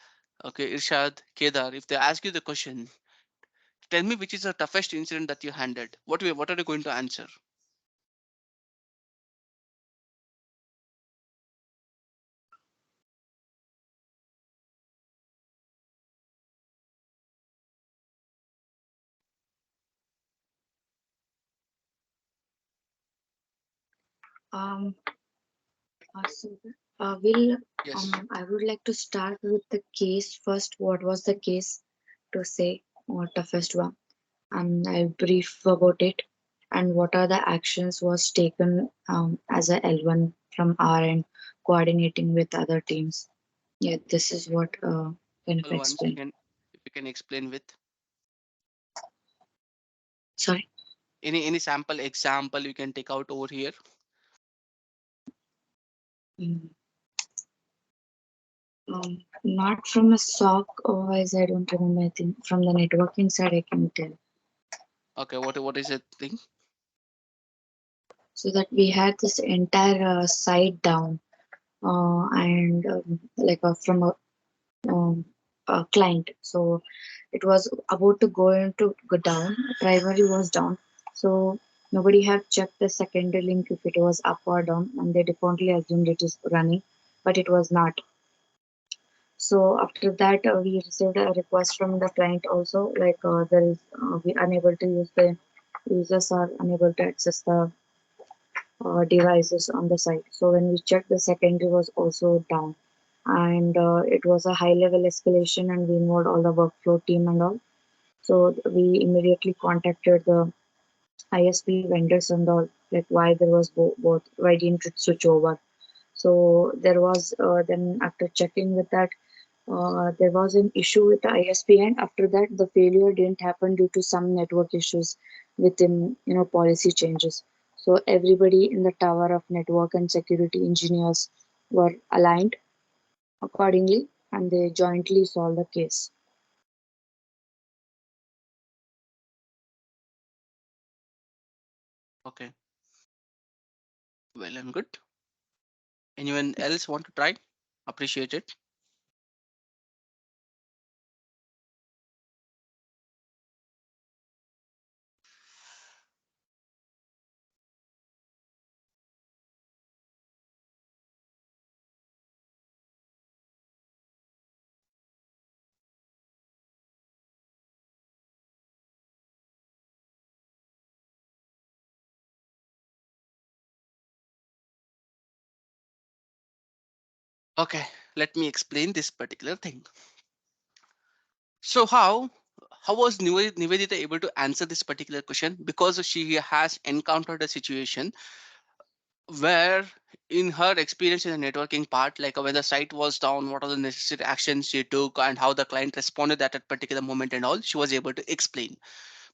okay, Irshad, Kedar. If they ask you the question, tell me which is the toughest incident that you handled. What are you going to answer? Um, Asuka? Will Yes. I would like to start with the case first. What was the case to say what toughest one? I'll brief about it and what are the actions was taken as a L1 from our end, coordinating with other teams. Yeah, this is what kind of Simple ones you explain. can, if you can explain with Sorry. any sample example you can take out over here. Mm. Not from a SOC, otherwise I don't remember. I think from the networking side I can tell. Okay, what is the thing? So that we had this entire site down, and like from a client. So it was about to go down. Primary was down. So nobody had checked the secondary link if it was up or down, and they defaultly assumed it is running, but it was not. So after that, we received a request from the client also, like there is we unable to use the users are unable to access the devices on the site. So when we checked, the secondary was also down, and it was a high level escalation, and we involved all the workflow team and all. So we immediately contacted the ISP vendors and all, like why there was both, why didn't it switch over? So there was then after checking with that, there was an issue with the ISP, and after that, the failure didn't happen due to some network issues within policy changes. So everybody in the tower of network and security engineers were aligned accordingly, and they jointly solved the case. Okay, well and good. Anyone else want to try? Appreciate it. Okay, let me explain this particular thing. So how was Nivedita able to answer this particular question? Because she has encountered a situation where in her experience in the networking part, like when the site was down, what are the necessary actions she took and how the client responded at that particular moment and all, she was able to explain.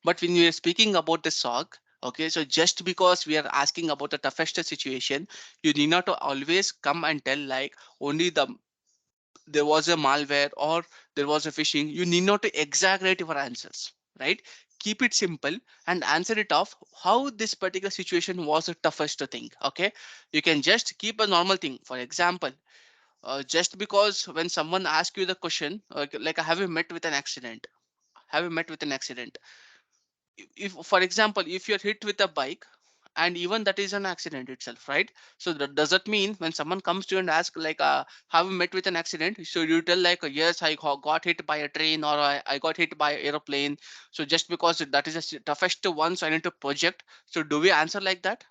But when we are speaking about the SOC, okay, so just because we are asking about the toughest situation, you need not to always come and tell like only there was a malware or there was a phishing. You need not to exaggerate your answers, right? Keep it simple and answer it off how this particular situation was the toughest thing. Okay, you can just keep a normal thing. For example, just because when someone asks you the question, like have you met with an accident, have you met with an accident, if for example if you're hit with a bike, and even that is an accident itself, right? So does that mean when someone comes to you and ask like have you met with an accident, so you tell like yes, got hit by a train, or I got hit by aeroplane. So just because that is the toughest one, so I need to project. So do we answer like that?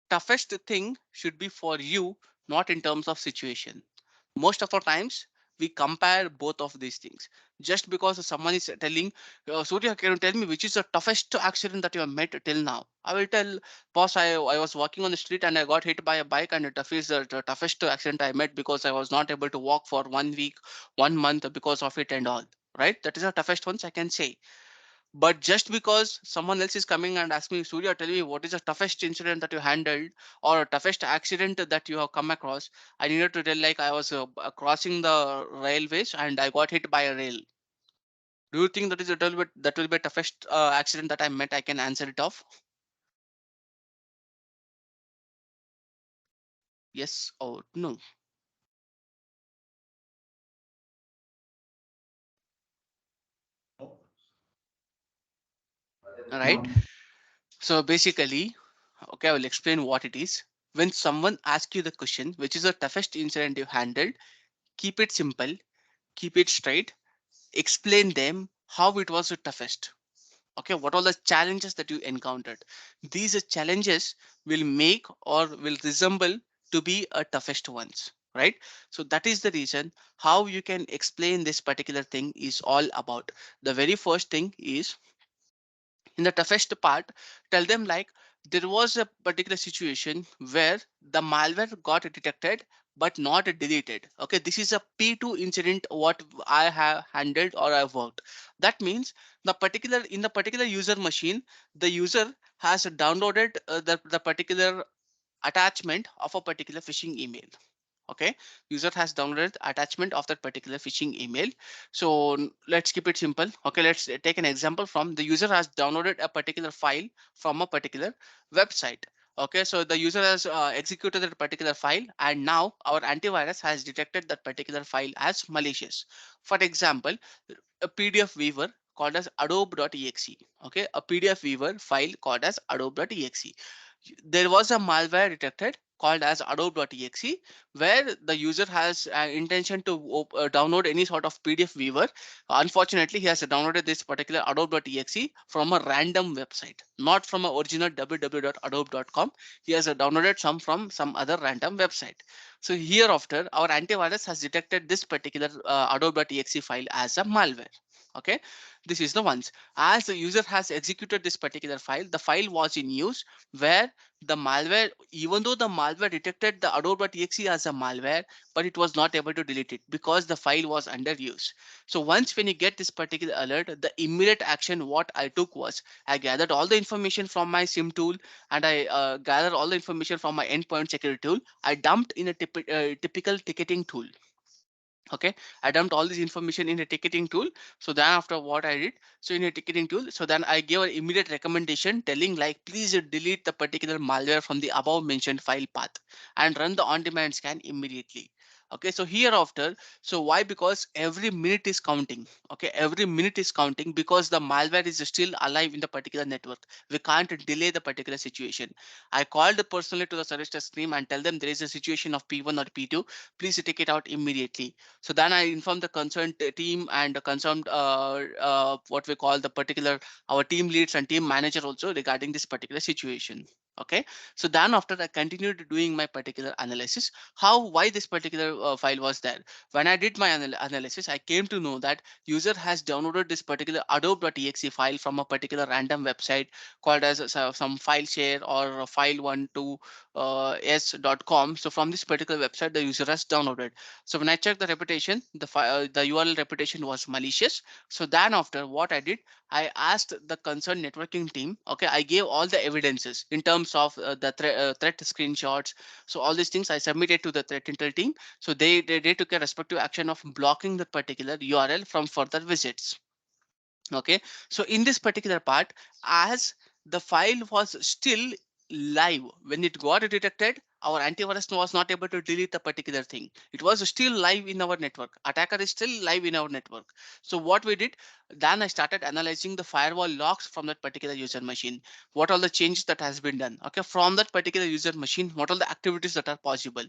Toughest thing should be for you, not in terms of situation. Most of the times we compare both of these things. Just because someone is telling, Surya, can you tell me which is the toughest accident that you have met till now? I will tell, boss, I was walking on the street and I got hit by a bike, and the the toughest accident I met because I was not able to walk for 1 week, 1 month because of it and all. Right? That is the toughest ones I can say. But just because someone else is coming and asking me, Surya, tell me what is the toughest incident that you handled or toughest accident that you have come across, I needed to tell like I was crossing the railways and I got hit by a rail. Do you think that is a little bit that will be toughest accident that I met? I can answer it off. Yes or no? All right. No. So basically, okay, I will explain what it is. When someone asks you the question, which is the toughest incident you handled, keep it simple, keep it straight, explain them how it was the toughest. Okay, what are the challenges that you encountered? These challenges will make or will resemble to be a toughest ones, right? So that is the reason how you can explain this particular thing is all about. The very first thing is, in the toughest part, tell them like there was a particular situation where the malware got detected but not deleted. Okay, this is a P2 incident what I have handled or I've worked. That means the particular in the particular user machine, the user has downloaded the particular attachment of a particular phishing email. Okay, user has downloaded the attachment of that particular phishing email. So let's keep it simple. Okay, let's take an example from the user has downloaded a particular file from a particular website. Okay, so the user has executed that particular file, and now our antivirus has detected that particular file as malicious. For example, a PDF weaver called as adobe.exe. Okay, a PDF weaver file called as adobe.exe. There was a malware detected called as adobe.exe, where the user has intention to download any sort of PDF weaver. Unfortunately, he has downloaded this particular adobe.exe from a random website, not from a original www.adobe.com. He has downloaded some from some other random website. So hereafter, our antivirus has detected this particular adobe.exe file as a malware. Okay, this is the ones. As the user has executed this particular file, the file was in use, where the malware, even though the malware detected the adobe.exe as a malware, but it was not able to delete it because the file was under use. So once when you get this particular alert, the immediate action what I took was I gathered all the information from my SIM tool, and I gathered all the information from my endpoint security tool. I dumped in a typical ticketing tool. Okay, I dumped all this information in a ticketing tool. So then after what I did, so in a ticketing tool, so then I gave an immediate recommendation telling like please delete the particular malware from the above mentioned file path and run the on demand scan immediately. Okay, so hereafter, so why? Because every minute is counting. Okay, every minute is counting because the malware is still alive in the particular network. We can't delay the particular situation. I called personally to the service desk team and tell them there is a situation of P1 or P2, please take it out immediately. So then I informed the concerned team and the concerned what we call the particular our team leads and team manager also regarding this particular situation. Okay, so then after I continued doing my particular analysis, how why this particular file was there. When I did my analysis, I came to know that user has downloaded this particular adobe.exe file from a particular random website called as some file share or file12 s.com. So from this particular website, the user has downloaded. So when I checked the reputation, the URL reputation was malicious. So then after what I did, I asked the concerned networking team. Okay, I gave all the evidences in terms of the threat screenshots. So all these things I submitted to the threat intel team. So they took a respective action of blocking that particular URL from further visits. Okay, so in this particular part, as the file was still live when it got detected, our antivirus was not able to delete the particular thing. It was still live in our network. Attacker is still live in our network. So what we did, then I started analyzing the firewall logs from that particular user machine. What are the changes that has been done? Okay, from that particular user machine, what are the activities that are possible?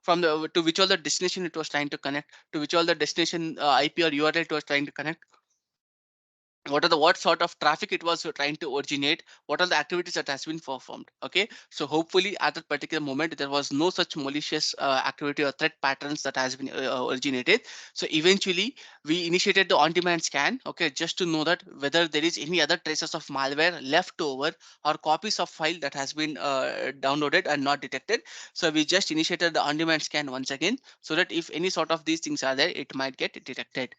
From the to which all the destination it was trying to connect, to which all the destination IP or URL it was trying to connect, what sort of traffic it was trying to originate, what are the activities that has been performed. Okay, so hopefully at that particular moment there was no such malicious activity or threat patterns that has been originated. So eventually we initiated the on-demand scan, okay, just to know that whether there is any other traces of malware left over or copies of file that has been downloaded and not detected. So we just initiated the on-demand scan once again, so that if any sort of these things are there, it might get detected.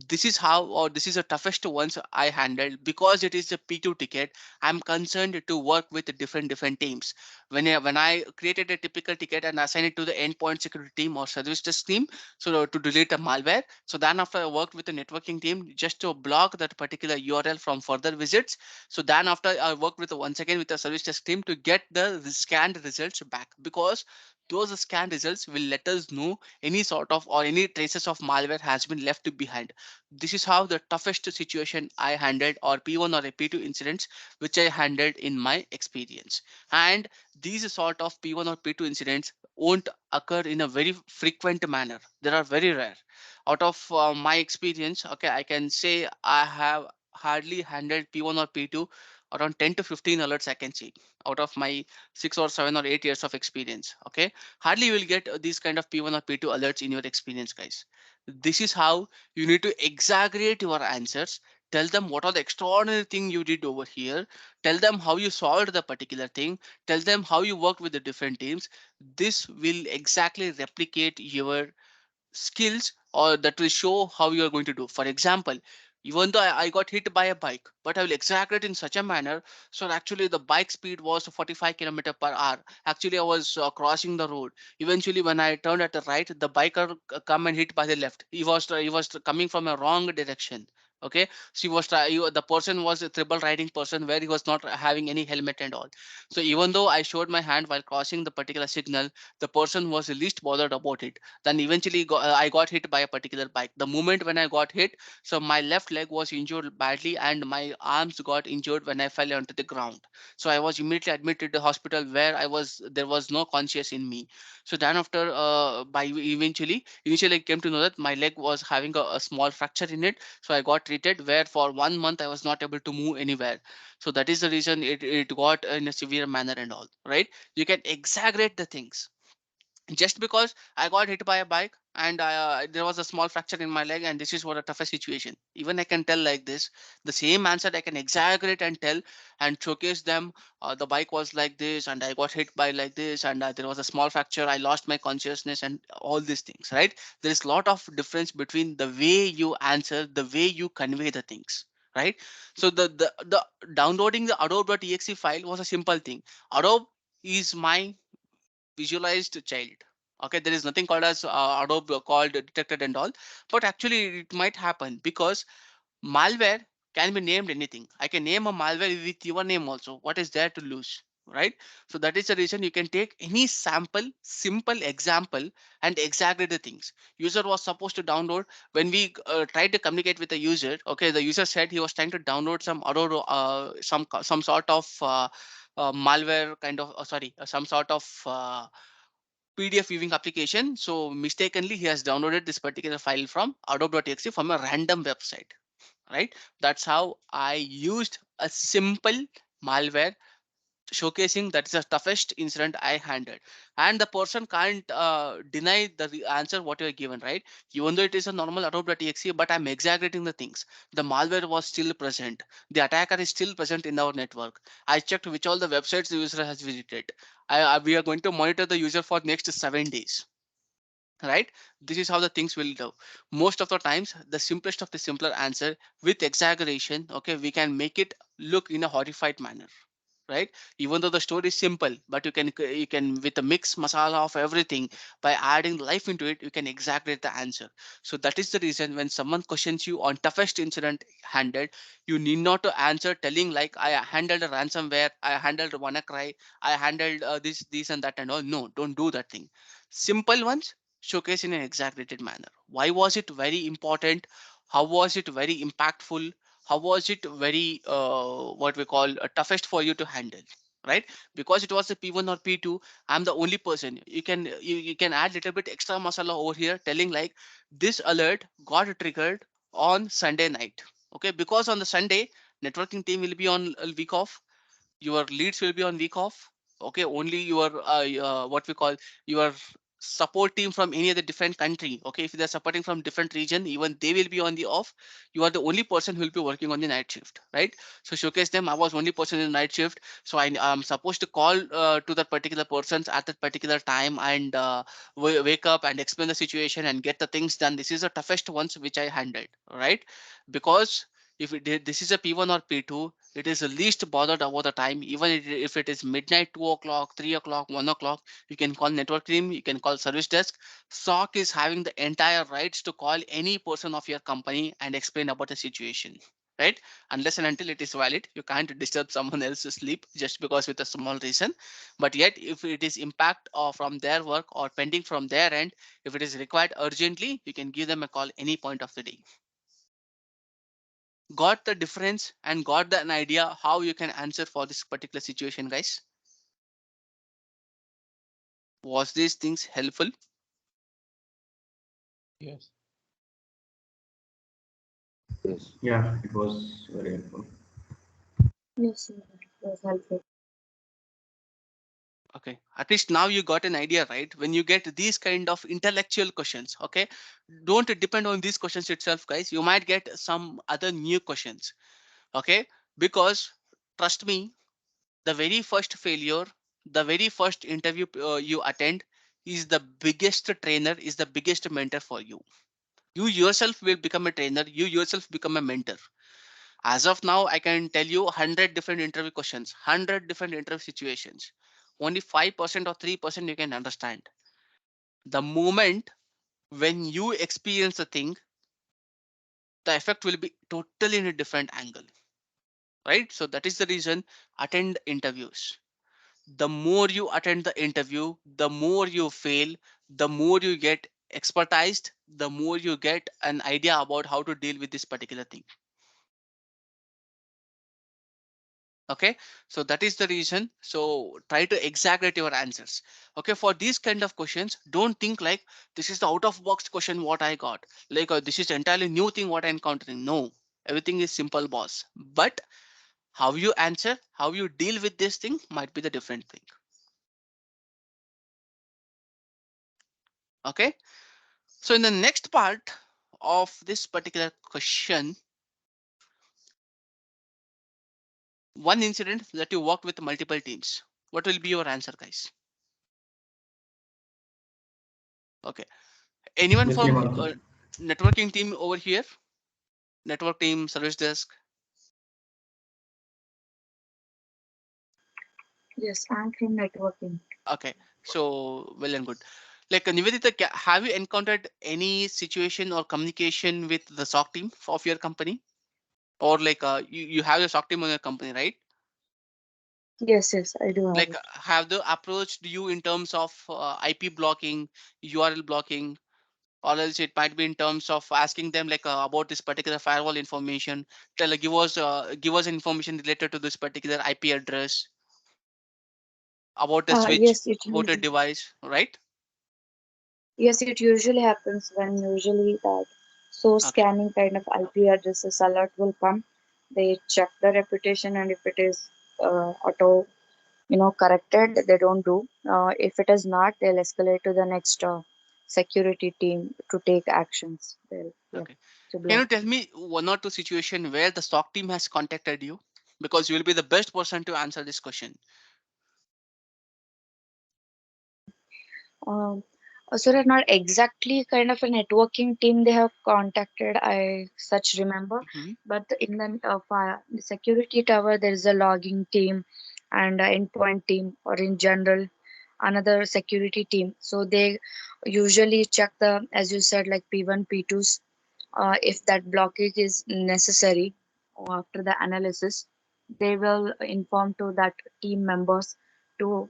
This is how, or this is the toughest ones I handled because it is a P2 ticket. I'm concerned to work with different teams. When I created a typical ticket and assigned it to the endpoint security team or service desk team, so to delete a malware. So then after I worked with the networking team just to block that particular URL from further visits. So then after I worked with once again with the service desk team to get the scanned results back, because those scan results will let us know any sort of or any traces of malware has been left behind. This is how the toughest situation I handled, or P1 or a P2 incidents which I handled in my experience. And these sort of P1 or P2 incidents won't occur in a very frequent manner. They are very rare. Out of my experience, okay, I can say I have hardly handled P1 or P2 around 10 to 15 alerts I can see out of my 6 or 7 or 8 years of experience. Okay, hardly you will get these kind of P1 or P2 alerts in your experience, guys. This is how you need to exaggerate your answers. Tell them what are the extraordinary thing you did over here. Tell them how you solved the particular thing. Tell them how you worked with the different teams. This will exactly replicate your skills, or that will show how you are going to do. For example, even though I got hit by a bike, but I will exaggerate in such a manner so actually the bike speed was 45 km per hour. Actually, I was crossing the road. Eventually, when I turned at the right, the biker come and hit by the left. He was coming from a wrong direction. Okay, she was the person was a triple riding person where he was not having any helmet and all. So even though I showed my hand while crossing the particular signal, the person was least bothered about it. Then eventually I got hit by a particular bike. The moment when I got hit, so my left leg was injured badly and my arms got injured when I fell onto the ground. So I was immediately admitted to the hospital where there was no conscious in me. So then after by initially I came to know that my leg was having a small fracture in it. So I got treated where for 1 month I was not able to move anywhere. So that is the reason it got in a severe manner and all, right? You can exaggerate the things. Just because I got hit by a bike and there was a small fracture in my leg, and this is what a toughest situation. Even I can tell like this, the same answer I can exaggerate and tell and showcase them. The bike was like this, and I got hit by like this, and there was a small fracture. I lost my consciousness, and all these things. Right? There is a lot of difference between the way you answer, the way you convey the things. Right? So the downloading the Adobe.exe file was a simple thing. Adobe is my visualized child. Okay, there is nothing called as Adobe called detected and all, but actually it might happen because malware can be named anything. I can name a malware with your name also. What is there to lose? Right? So that is the reason you can take any sample simple example and exaggerate the things. User was supposed to download. When we tried to communicate with the user, okay, the user said he was trying to download some Adobe some sort of malware kind of sorry some sort of PDF viewing application. So mistakenly he has downloaded this particular file from adobe.exe from a random website. Right? That's how I used a simple malware showcasing that is the toughest incident I handled. And the person can't deny the answer what you are given, right? Even though it is a normal Adobe.exe, but I'm exaggerating the things. The malware was still present. The attacker is still present in our network. I checked which all the websites the user has visited. We are going to monitor the user for next 7 days. Right? This is how the things will go. Most of the times, the simplest of the simpler answer with exaggeration, okay, we can make it look in a horrified manner, right? Even though the story is simple, but you can with a mix masala of everything, by adding life into it, you can exaggerate the answer. So that is the reason when someone questions you on toughest incident handled, you need not to answer telling like I handled a ransomware, I handled a WannaCry, I handled this and that and all. No, don't do that thing. Simple ones showcase in an exaggerated manner. Why was it very important? How was it very impactful? How was it very what we call toughest for you to handle? Right? Because it was a P1 or P2, I'm the only person. You can add little bit extra masala over here telling like this alert got triggered on Sunday night. Okay, because on the Sunday networking team will be on a week off, your leads will be on week off. Okay, only your what we call your support team from any other different country, okay, if they're supporting from different region, even they will be on the off. You are the only person who will be working on the night shift, right? So showcase them, I was only person in the night shift, so I'm supposed to call to that particular persons at that particular time and wake up and explain the situation and get the things done. This is the toughest ones which I handled, right? Because if this is a P1 or P2, it is the least bothered about the time. Even if it is midnight, 2 o'clock, 3 o'clock, 1 o'clock, you can call network team, you can call service desk. SOC is having the entire rights to call any person of your company and explain about the situation. Right? Unless and until it is valid, you can't disturb someone else's sleep just because with a small reason. But yet, if it is impact from their work or pending from their end, if it is required urgently, you can give them a call any point of the day. Got the difference and got an idea how you can answer for this particular situation, guys? Was these things helpful? Yes. Yes. Yeah, it was very helpful. Yes, yes, it was helpful. Okay, at least now you got an idea, right? When you get these kind of intellectual questions, okay, don't depend on these questions itself, guys. You might get some other new questions, okay? Because trust me, the very first failure, the very first interview you attend is the biggest trainer, is the biggest mentor for you. You yourself will become a trainer, you yourself become a mentor. As of now, I can tell you 100 different interview questions, 100 different interview situations. Only 5% or 3% you can understand. The moment when you experience a thing, the effect will be totally in a different angle, right? So that is the reason attend interviews. The more you attend the interview, the more you fail, the more you get expertised, the more you get an idea about how to deal with this particular thing. Okay, so that is the reason. So try to exaggerate your answers. Okay, for these kind of questions, don't think like this is the out of box question what I got, like this is entirely new thing what I'm encountering. No, everything is simple, boss, but how you answer, how you deal with this thing might be the different thing. Okay, so in the next part of this particular question, one incident that you worked with multiple teams, what will be your answer, guys? Okay, anyone Yes, from Hemant. networking team over here? Network team, service desk? Yes, I'm from networking. Okay, so well and good. Like Nivedita, have you encountered any situation or communication with the SOC team of your company? Or like you have the SOC team on your company, right? Yes, yes, I do have Like it. have they approached you in terms of IP blocking, URL blocking, or else it might be in terms of asking them like about this particular firewall information. Tell give us information related to this particular IP address, about the switch, Yes, it about a usually. device, right? Yes, it usually happens when usually that source Okay. scanning kind of IP addresses alert will come. They check the reputation, and if it is auto, corrected, they don't do. If it is not, they'll escalate to the next security team to take actions. They'll, yeah, Okay. to Can block you tell them. me one or two situation where the SOC team has contacted you? Because you will be the best person to answer this question. Um, so they're not exactly kind of a networking team they have contacted, I such remember. Mhm. But in the security tower, there is a logging team and endpoint team, or in general, another security team. So they usually check the, as you said, like P1, P2s, if that blockage is necessary. After the analysis, they will inform to that team members to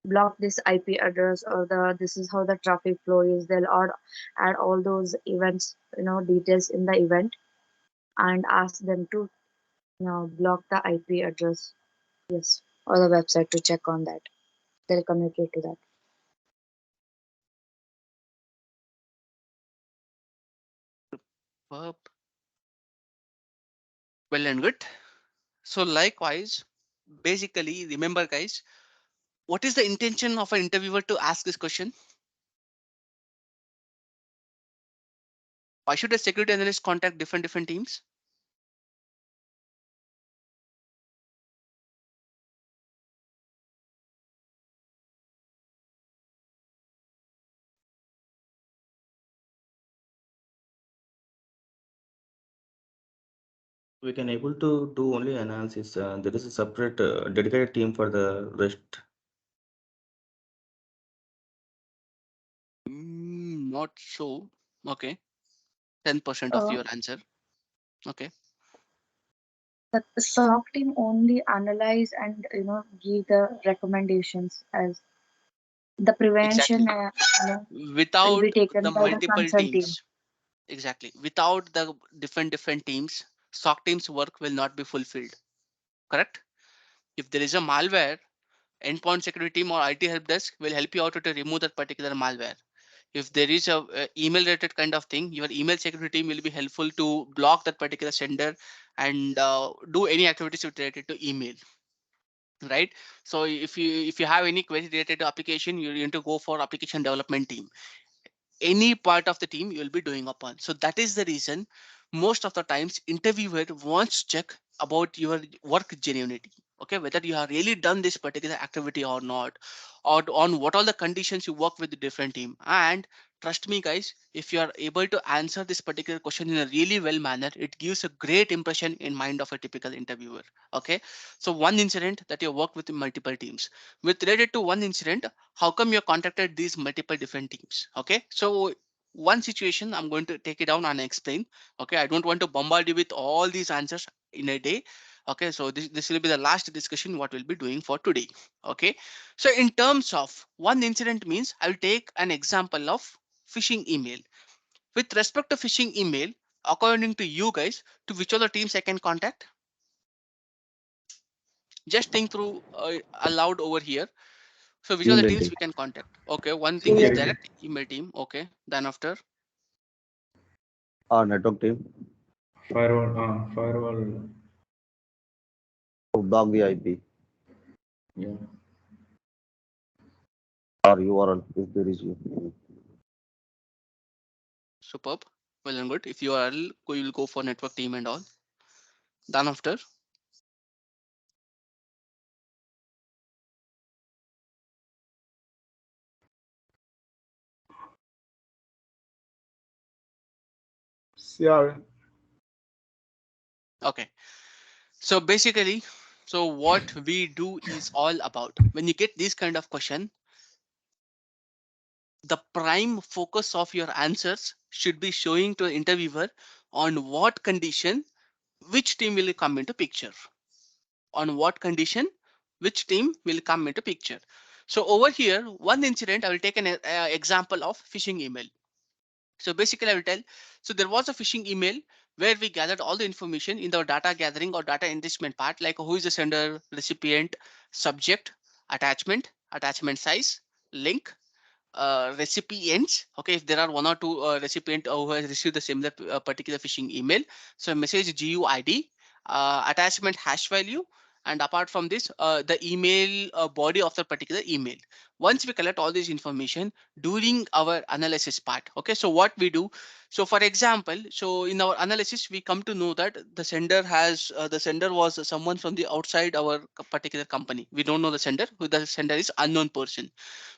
block this IP address, or the this is how the traffic flow is. They'll add all those events, details in the event, and ask them to block the IP address. Yes, or the website to check on that. They'll communicate to that. Verb. Well and good. So likewise, basically, remember guys, what is the intention of an interviewer to ask this question? Why should a security analyst contact different teams? We can able to do only analysis. There is a separate dedicated team for the rest. Not so. Okay. 10% of Uh, your answer. Okay. the SOC team only analyze and give the recommendations, as the prevention Exactly. will be Without taken the by the multiple consult team. teams. Exactly. Without the different teams, SOC teams work will not be fulfilled. Correct? If there is a malware, endpoint security team or IT help desk will help you out to remove that particular malware. If there is a email related kind of thing, your email security team will be helpful to block that particular sender and do any activities related to email, right? So if you have any query related to application, you need to go for application development team. Any part of the team you will be doing upon. So that is the reason most of the times interviewer wants to check about your work genuinity. Okay, whether you have really done this particular activity or not, or on what all the conditions you work with the different team. And trust me guys, if you are able to answer this particular question in a really well manner, it gives a great impression in mind of a typical interviewer. Okay, so one incident that you work with multiple teams, with related to one incident, how come you contacted these multiple different teams? Okay, so one situation I'm going to take it down and explain. Okay, I don't want to bombard you with all these answers in a day. Okay, so this will be the last discussion what we'll be doing for today. Okay, so in terms of one incident means I'll take an example of phishing email. With respect to phishing email, according to you guys, to which other teams I can contact? Just think through aloud over here. So which are the Email teams team. we can contact? Okay, one thing is Security. direct email team. Okay, then after, Network team Firewall. to block the IP Yeah. or URL if there is any. superb. Well and good. If you are, you will go for network team and all. Then after, CRM. okay. So basically, so what we do is all about when you get this kind of question, the prime focus of your answers should be showing to the interviewer on what condition which team will come into picture. On what condition which team will come into picture. So over here, one incident, I will take an example of phishing email. So basically I will tell, so there was a phishing email where we gathered all the information in the data gathering or data enrichment part, like who is the sender, recipient, subject, attachment size, link, recipients. Okay, if there are one or two recipient who has received the similar particular phishing email, so message GUID, attachment hash value, and apart from this, the email body of the particular email. Once we collect all this information during our analysis part, okay, so what we do, so for example, so in our analysis we come to know that the sender was someone from the outside our particular company. We don't know the sender, who the sender is unknown person.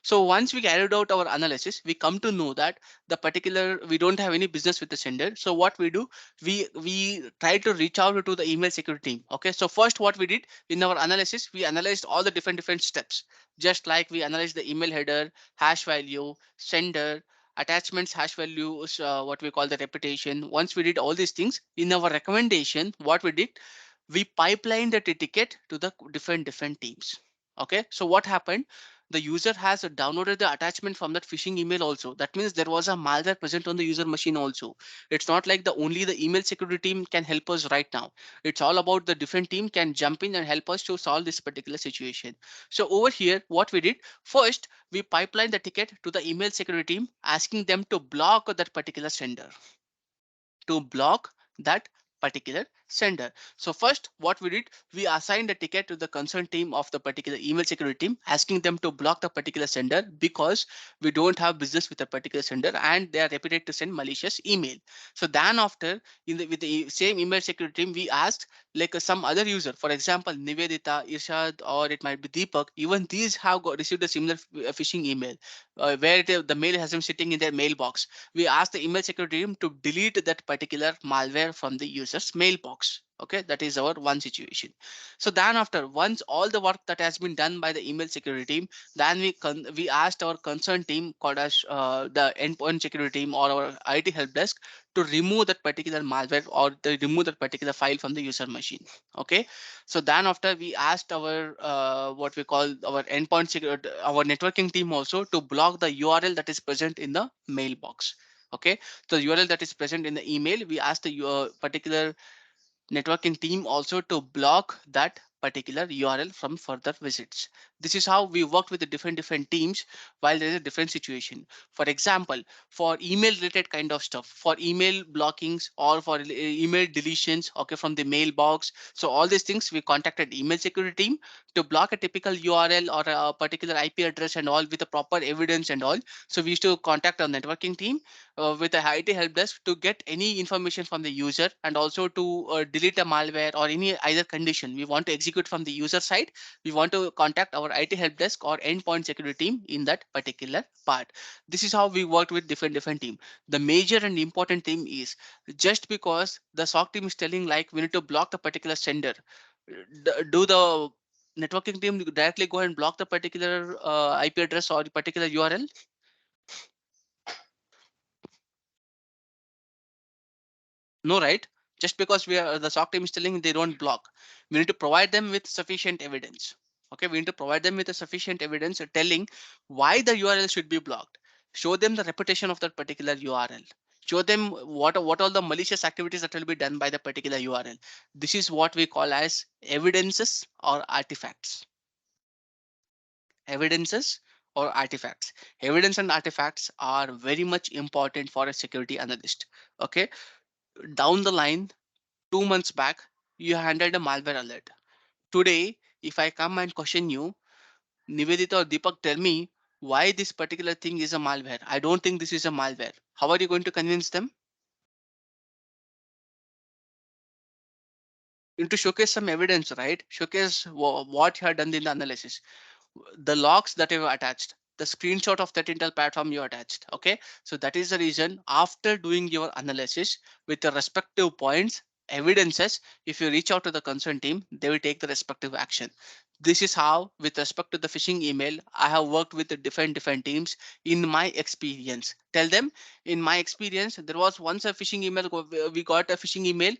So once we carried out our analysis, we come to know that the particular we don't have any business with the sender. So what we do, we try to reach out to the email security team. Okay, so first what we did in our analysis, we analyzed all the different steps, just like we analyzed the email header, hash value, sender, attachments, hash values, what we call the reputation. Once we did all these things in our recommendation, what we did, we pipelined the ticket to the different teams. Okay, so what happened, the user has downloaded the attachment from that phishing email also. That means there was a malware present on the user machine also. It's not like the only the email security team can help us right now. It's all about the different team can jump in and help us to solve this particular situation. So over here what we did, first we pipeline the ticket to the email security team, asking them to block that particular sender, to block that particular sender. So first what we did, we assigned a ticket to the concerned team of the particular email security team, asking them to block the particular sender because we don't have business with a particular sender and they are reputed to send malicious email. So then after, with the same email security team, we asked like some other user, for example Nivedita, Irshad, or it might be Deepak, even these have received a similar phishing email where the mail has been sitting in their mailbox. We ask the email security team to delete that particular malware from the user's mailbox. Okay, that is our one situation. So then after, once all the work that has been done by the email security team, then we asked our concerned team called as the endpoint security team or our IT help desk to remove that particular malware or to remove that particular file from the user machine. Okay, so then after, we asked our what we call our endpoint security, our networking team also to block the URL that is present in the mailbox. Okay, so the URL that is present in the email, we asked the particular networking team also to block that particular URL from further visits. This is how we worked with the different teams while there is a different situation. For example, for email related kind of stuff, for email blockings or for email deletions, okay, from the mailbox. So all these things we contacted email security team to block a typical URL or a particular IP address and all with the proper evidence and all. So we used to contact our networking team with a IT help desk to get any information from the user, and also to delete a malware or any either condition we want to execute from the user side. We want to contact our IT help desk or endpoint security team in that particular part. This is how we worked with different team. The major and important thing is, just because the SOC team is telling like we need to block the particular sender, do the networking team directly go and block the particular IP address or the particular URL? No, right? Just because we are the SOC team is telling they don't block, we need to provide them with sufficient evidence. Okay, we need to provide them with a sufficient evidence telling why the URL should be blocked. Show them the reputation of that particular URL. Show them what all the malicious activities that will be done by the particular URL. This is what we call as evidences or artifacts. Evidences or artifacts. Evidence and artifacts are very much important for a security analyst. Okay, down the line, 2 months back, you handled a malware alert. Today, if I come and question you, Nivedita or Deepak, tell me why this particular thing is a malware. I don't think this is a malware. How are you going to convince them? You need to showcase some evidence, right? Showcase what you have done in the analysis, the logs that you have attached, the screenshot of that Intel platform you attached. Okay, so that is the reason after doing your analysis with the respective points, evidences, if you reach out to the concerned team, they will take the respective action. This is how, with respect to the phishing email, I have worked with the different teams in my experience. Tell them, in my experience, there was once a phishing email. We got a phishing email.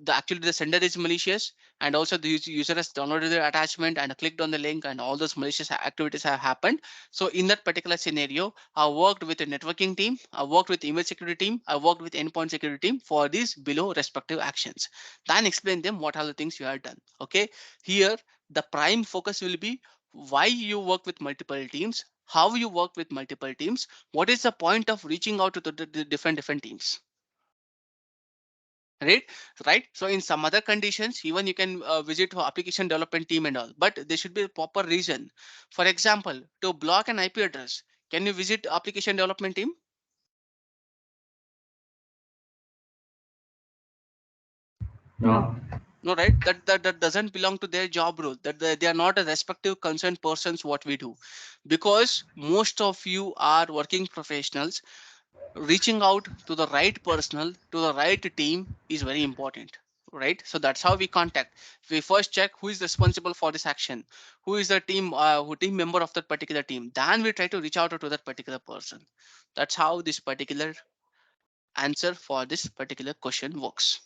Actually, the sender is malicious, and also the user has downloaded the attachment and clicked on the link, and all those malicious activities have happened. So in that particular scenario, I worked with a networking team, I worked with email security team, I worked with endpoint security team for these below respective actions. Then explain them what are the things you have done. Okay, here the prime focus will be why you work with multiple teams, how you work with multiple teams, what is the point of reaching out to the different teams. Right, so in some other conditions even you can visit for application development team and all, but there should be a proper reason. For example, to block an IP address, can you visit application development team? No. No, right? That doesn't belong to their job role. That they are not a respective concerned persons what we do, because most of you are working professionals. Reaching out to the right personnel, to the right team is very important, right? So that's how we contact. We first check who is responsible for this action, who is the team member of that particular team, then we try to reach out to that particular person. That's how this particular answer for this particular question works.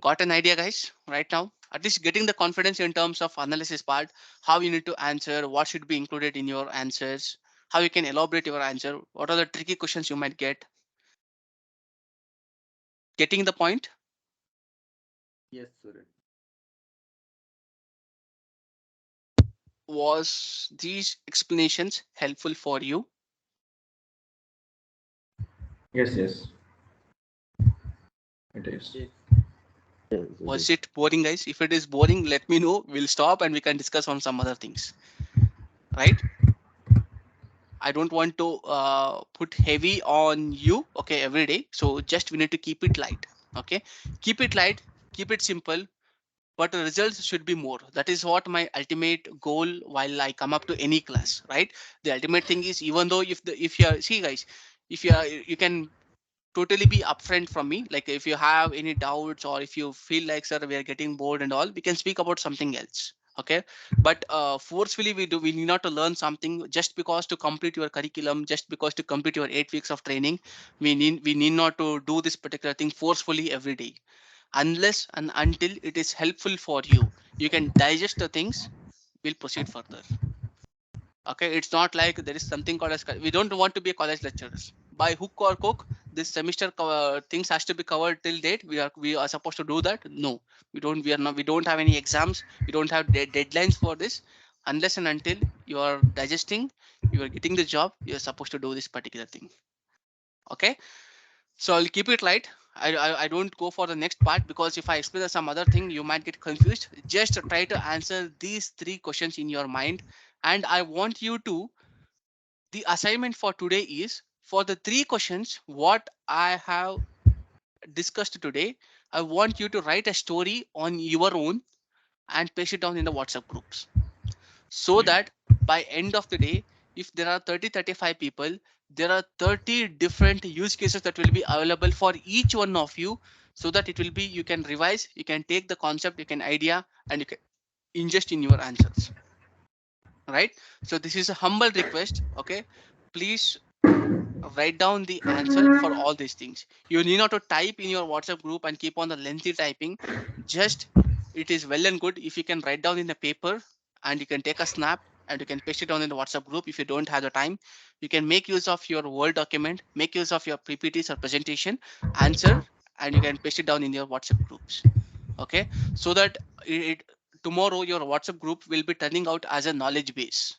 Got an idea, guys? Right now, at least getting the confidence in terms of analysis part, how you need to answer, what should be included in your answers, how you can elaborate your answer, what are the tricky questions you might get. Getting the point? Yes, sir. Was these explanations helpful for you? Yes, yes, it is. Yes. Yes, it Was is. it boring, guys? If it is boring, let me know. We'll stop and we can discuss on some other things, right? I don't want to put heavy on you, okay, every day. So just we need to keep it light, okay? Keep it light, keep it simple, but the results should be more. That is what my ultimate goal while I come up to any class, right? The ultimate thing is, even though if you are, see guys, if you are, you can totally be upfront from me. Like if you have any doubts or if you feel like, sir, we are getting bored and all, we can speak about something else. Okay, but forcefully we need not to learn something just because to complete your curriculum, just because to complete your 8 weeks of training. We need not to do this particular thing forcefully every day, unless and until it is helpful for you. You can digest the things. We'll proceed further. Okay, it's not like there is something called as we don't want to be a college lecturers by hook or crook. This semester things has to be covered till date. We are supposed to do that. No, we don't. We are not. We don't have any exams. We don't have deadlines for this. unless and until you are digesting, you are getting the job, you're supposed to do this particular thing. Okay, so I'll keep it light. I don't go for the next part, because if I explain some other thing, you might get confused. Just try to answer these three questions in your mind. And I want you to, the assignment for today is, for the three questions what I have discussed today, I want you to write a story on your own and paste it down in the WhatsApp groups, so that by end of the day, if there are 30-35 people, there are 30 different use cases that will be available for each one of you, so that it will be, you can revise, you can take the concept, you can idea, and you can ingest in your answers, right? So this is a humble request. Okay, please write down the answer for all these things. You need not to type in your WhatsApp group and keep on the lengthy typing. Just, it is well and good if you can write down in the paper, and you can take a snap and you can paste it down in the WhatsApp group. If you don't have the time, you can make use of your Word document, make use of your PPTs or presentation, answer, and you can paste it down in your WhatsApp groups. Okay, so that tomorrow your WhatsApp group will be turning out as a knowledge base,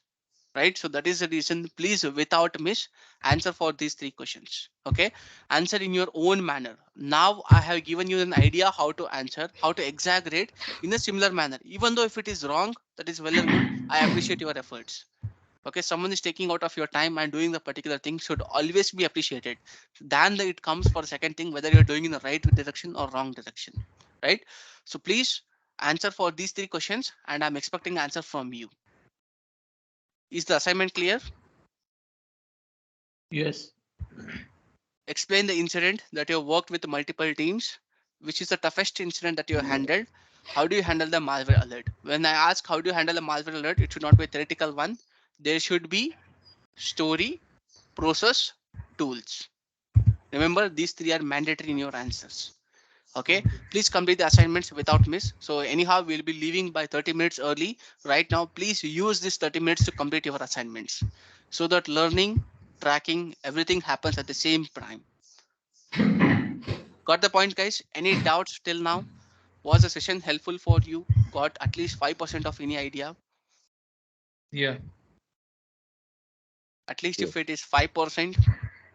right? So that is the reason, please without miss, answer for these three questions. Okay, answer in your own manner. Now I have given you an idea how to answer, how to exaggerate in a similar manner. Even though if it is wrong, that is well and good, I appreciate your efforts. Okay, someone is taking out of your time and doing the particular thing should always be appreciated. Then it comes for the second thing, whether you're doing in the right direction or wrong direction, right? So please answer for these three questions, and I'm expecting answer from you. Is the assignment clear? Yes. Explain the incident that you worked with multiple teams. Which is the toughest incident that you handled? How do you handle the malware alert? When I ask how do you handle the malware alert, it should not be a theoretical one. There should be story, process, tools. Remember, these three are mandatory in your answers. Okay, please complete the assignments without miss. So anyhow, we'll be leaving by 30 minutes early. Right now, please use this 30 minutes to complete your assignments, so that learning, tracking, everything happens at the same time. Got the point, guys? Any doubts till now? Was the session helpful for you? Got at least 5% of any idea? Yeah. At least Yes. if it is 5%,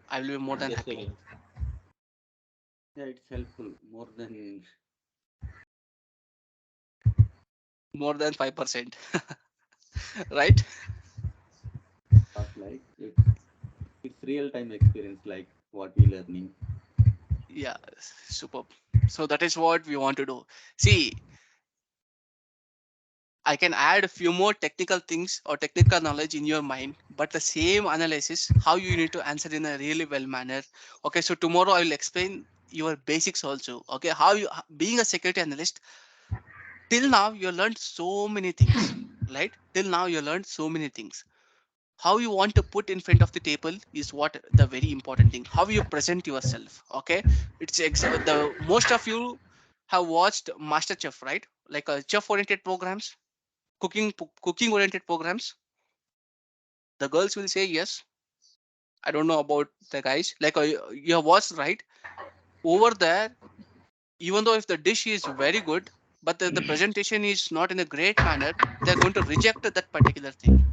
I will be more than Yes, happy. Kevin. Yeah, it's helpful More than 5%. Right? not like it's real time experience like what we learning. Yeah, superb. So that is what we want to do. See, I can add a few more technical things or technical knowledge in your mind, but the same analysis, how you need to answer in a really well manner. Okay, so tomorrow I will explain your basics also. Okay, how you, being a security analyst, till now you learned so many things, right? Till now you learned so many things. How you want to put in front of the table is what the very important thing. How you present yourself. Okay, it's the most of you have watched Master Chef, right? Like chef oriented programs, cooking oriented programs. The girls will say yes. I don't know about the guys. Like you have watched, right? Over there, even though if the dish is very good, but the presentation is not in a great manner, they're going to reject that particular thing,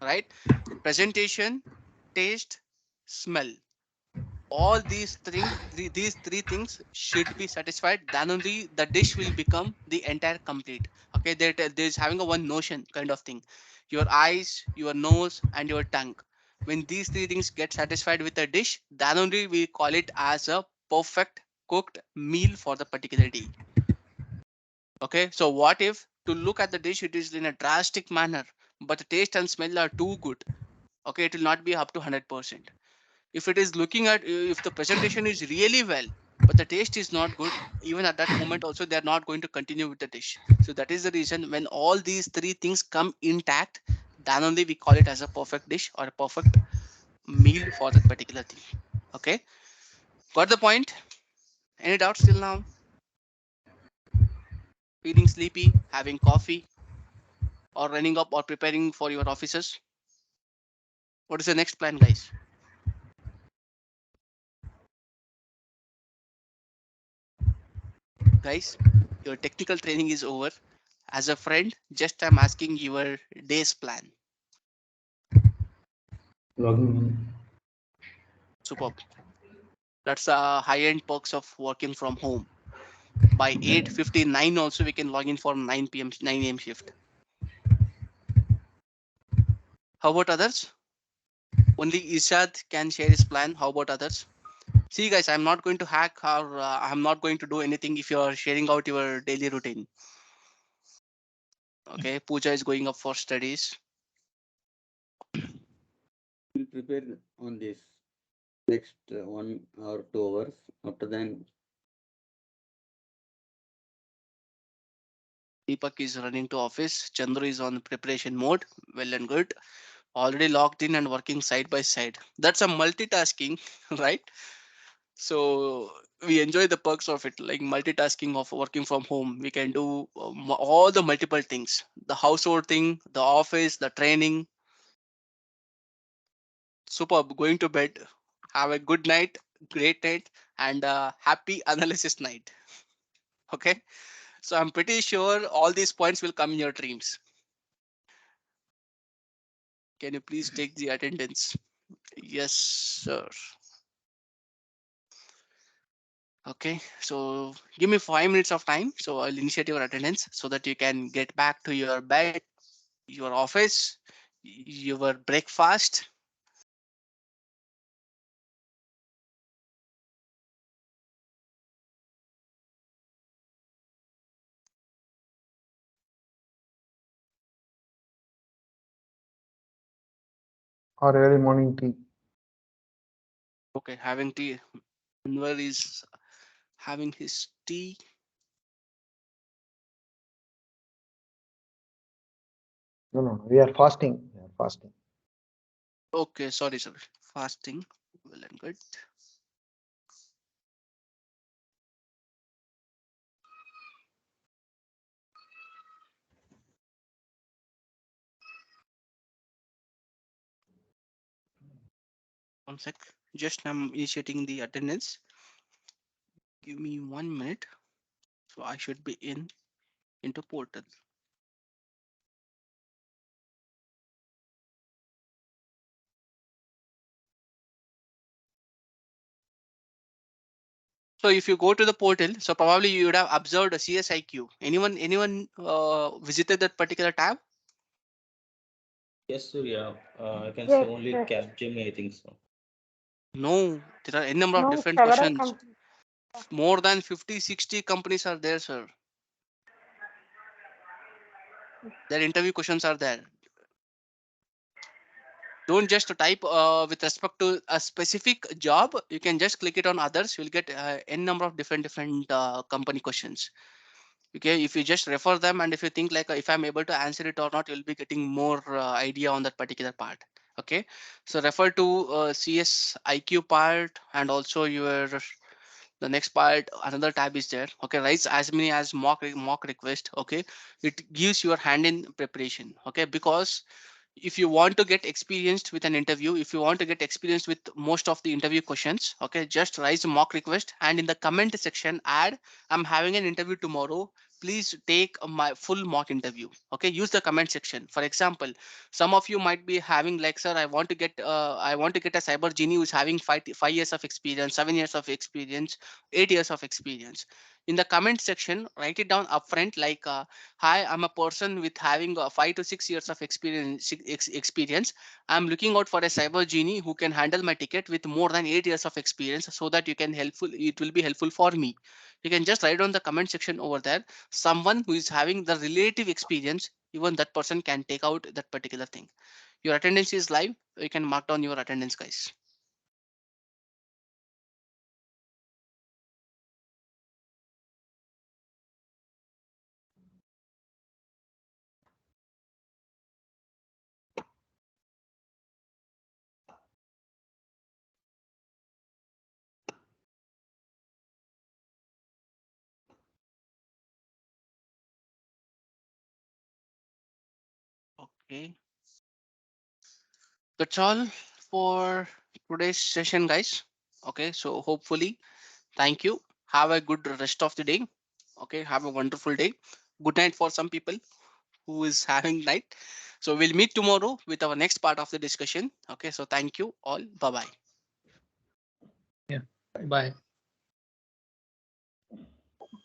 right? Presentation, taste, smell. All these three things should be satisfied. Then only the dish will become the entire complete. Okay, there's having a one notion kind of thing. Your eyes, your nose, and your tongue. When these three things get satisfied with a dish, then only we call it as a perfect cooked meal for the particular day. Okay, so what if to look at the dish it is in a drastic manner, but the taste and smell are too good? Okay, it will not be up to 100%. If it is looking at, if the presentation is really well, but the taste is not good, even at that moment also they are not going to continue with the dish. So that is the reason, when all these three things come intact, then only we call it as a perfect dish or a perfect meal for that particular thing. Okay, got the point? Any doubts till now? Feeling sleepy, having coffee, or running up or preparing for your offices? What is the next plan, guys? Guys, your technical training is over. As a friend, just I'm asking your day's plan. Logging in. Superb. That's high-end perks of working from home. By 8:59 also we can log in for 9 p.m. 9 a.m. shift. How about others? Only Ishad can share his plan. How about others? See, guys, I'm not going to hack or I'm not going to do anything if you're sharing out your daily routine. Okay, Pooja is going up for studies. We'll prepare on this next 1 or 2 hours. After then, Deepak is running to office. Chandru is on preparation mode. Well and good. Already logged in and working side by side. That's a multitasking, right? So we enjoy the perks of it, like multitasking of working from home. We can do all the multiple things: the household thing, the office, the training. Superb. Going to bed. Have a good night, great night, and happy analysis night. Okay. So I'm pretty sure all these points will come in your dreams. Can you please take the attendance? Yes, sir. Okay, so give me 5 minutes of time. So I'll initiate your attendance so that you can get back to your bed, your office, your breakfast. Or early morning tea. Okay, having tea. Anwar is having his tea. No, no, no. We are fasting. We are fasting. Okay, sorry, sir. Fasting. Well and good. One sec. Just I'm initiating the attendance. Give me 1 minute. So I should be in into portal. So if you go to the portal, so probably you would have observed a CSIQ. Anyone visited that particular tab? Yes, Surya. I can see Yes, only yes. Capgemini, I think so. No, there are a number of No, different several questions. companies. More than 50, 60 companies are there, sir. Their interview questions are there. Don't just type with respect to a specific job. You can just click it on others. You'll get n number of different company questions. Okay, if you just refer them and if you think like if I'm able to answer it or not, you'll be getting more idea on that particular part. Okay, so refer to CS IQ part and also your the next part. Another tab is there. Okay, writes as many as mock request. Okay, it gives your hand in preparation. Okay, because if you want to get experienced with an interview, if you want to get experienced with most of the interview questions, okay, just raise a mock request and in the comment section add, I'm having an interview tomorrow, please take my full mock interview. Okay, use the comment section. For example, some of you might be having like, sir, I want to get a cyber genie who's having 5 years of experience, 7 years of experience, 8 years of experience. In the comment section, write it down upfront like hi, I'm a person with having 5 to 6 years of experience. I'm looking out for a cyber genie who can handle my ticket with more than 8 years of experience so that you can helpful. It will be helpful for me. You can just write down the comment section over there. Someone who is having the relative experience, even that person can take out that particular thing. Your attendance is live. You can mark down your attendance, guys. Okay, that's all for today's session, guys. Okay, so hopefully, thank you. Have a good rest of the day. Okay, have a wonderful day. good night for some people who is having night. So we'll meet tomorrow with our next part of the discussion. Okay, so thank you all. Bye bye. Yeah. Bye.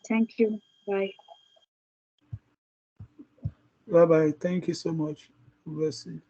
Thank you. Bye. Bye bye. Thank you so much. Bless you.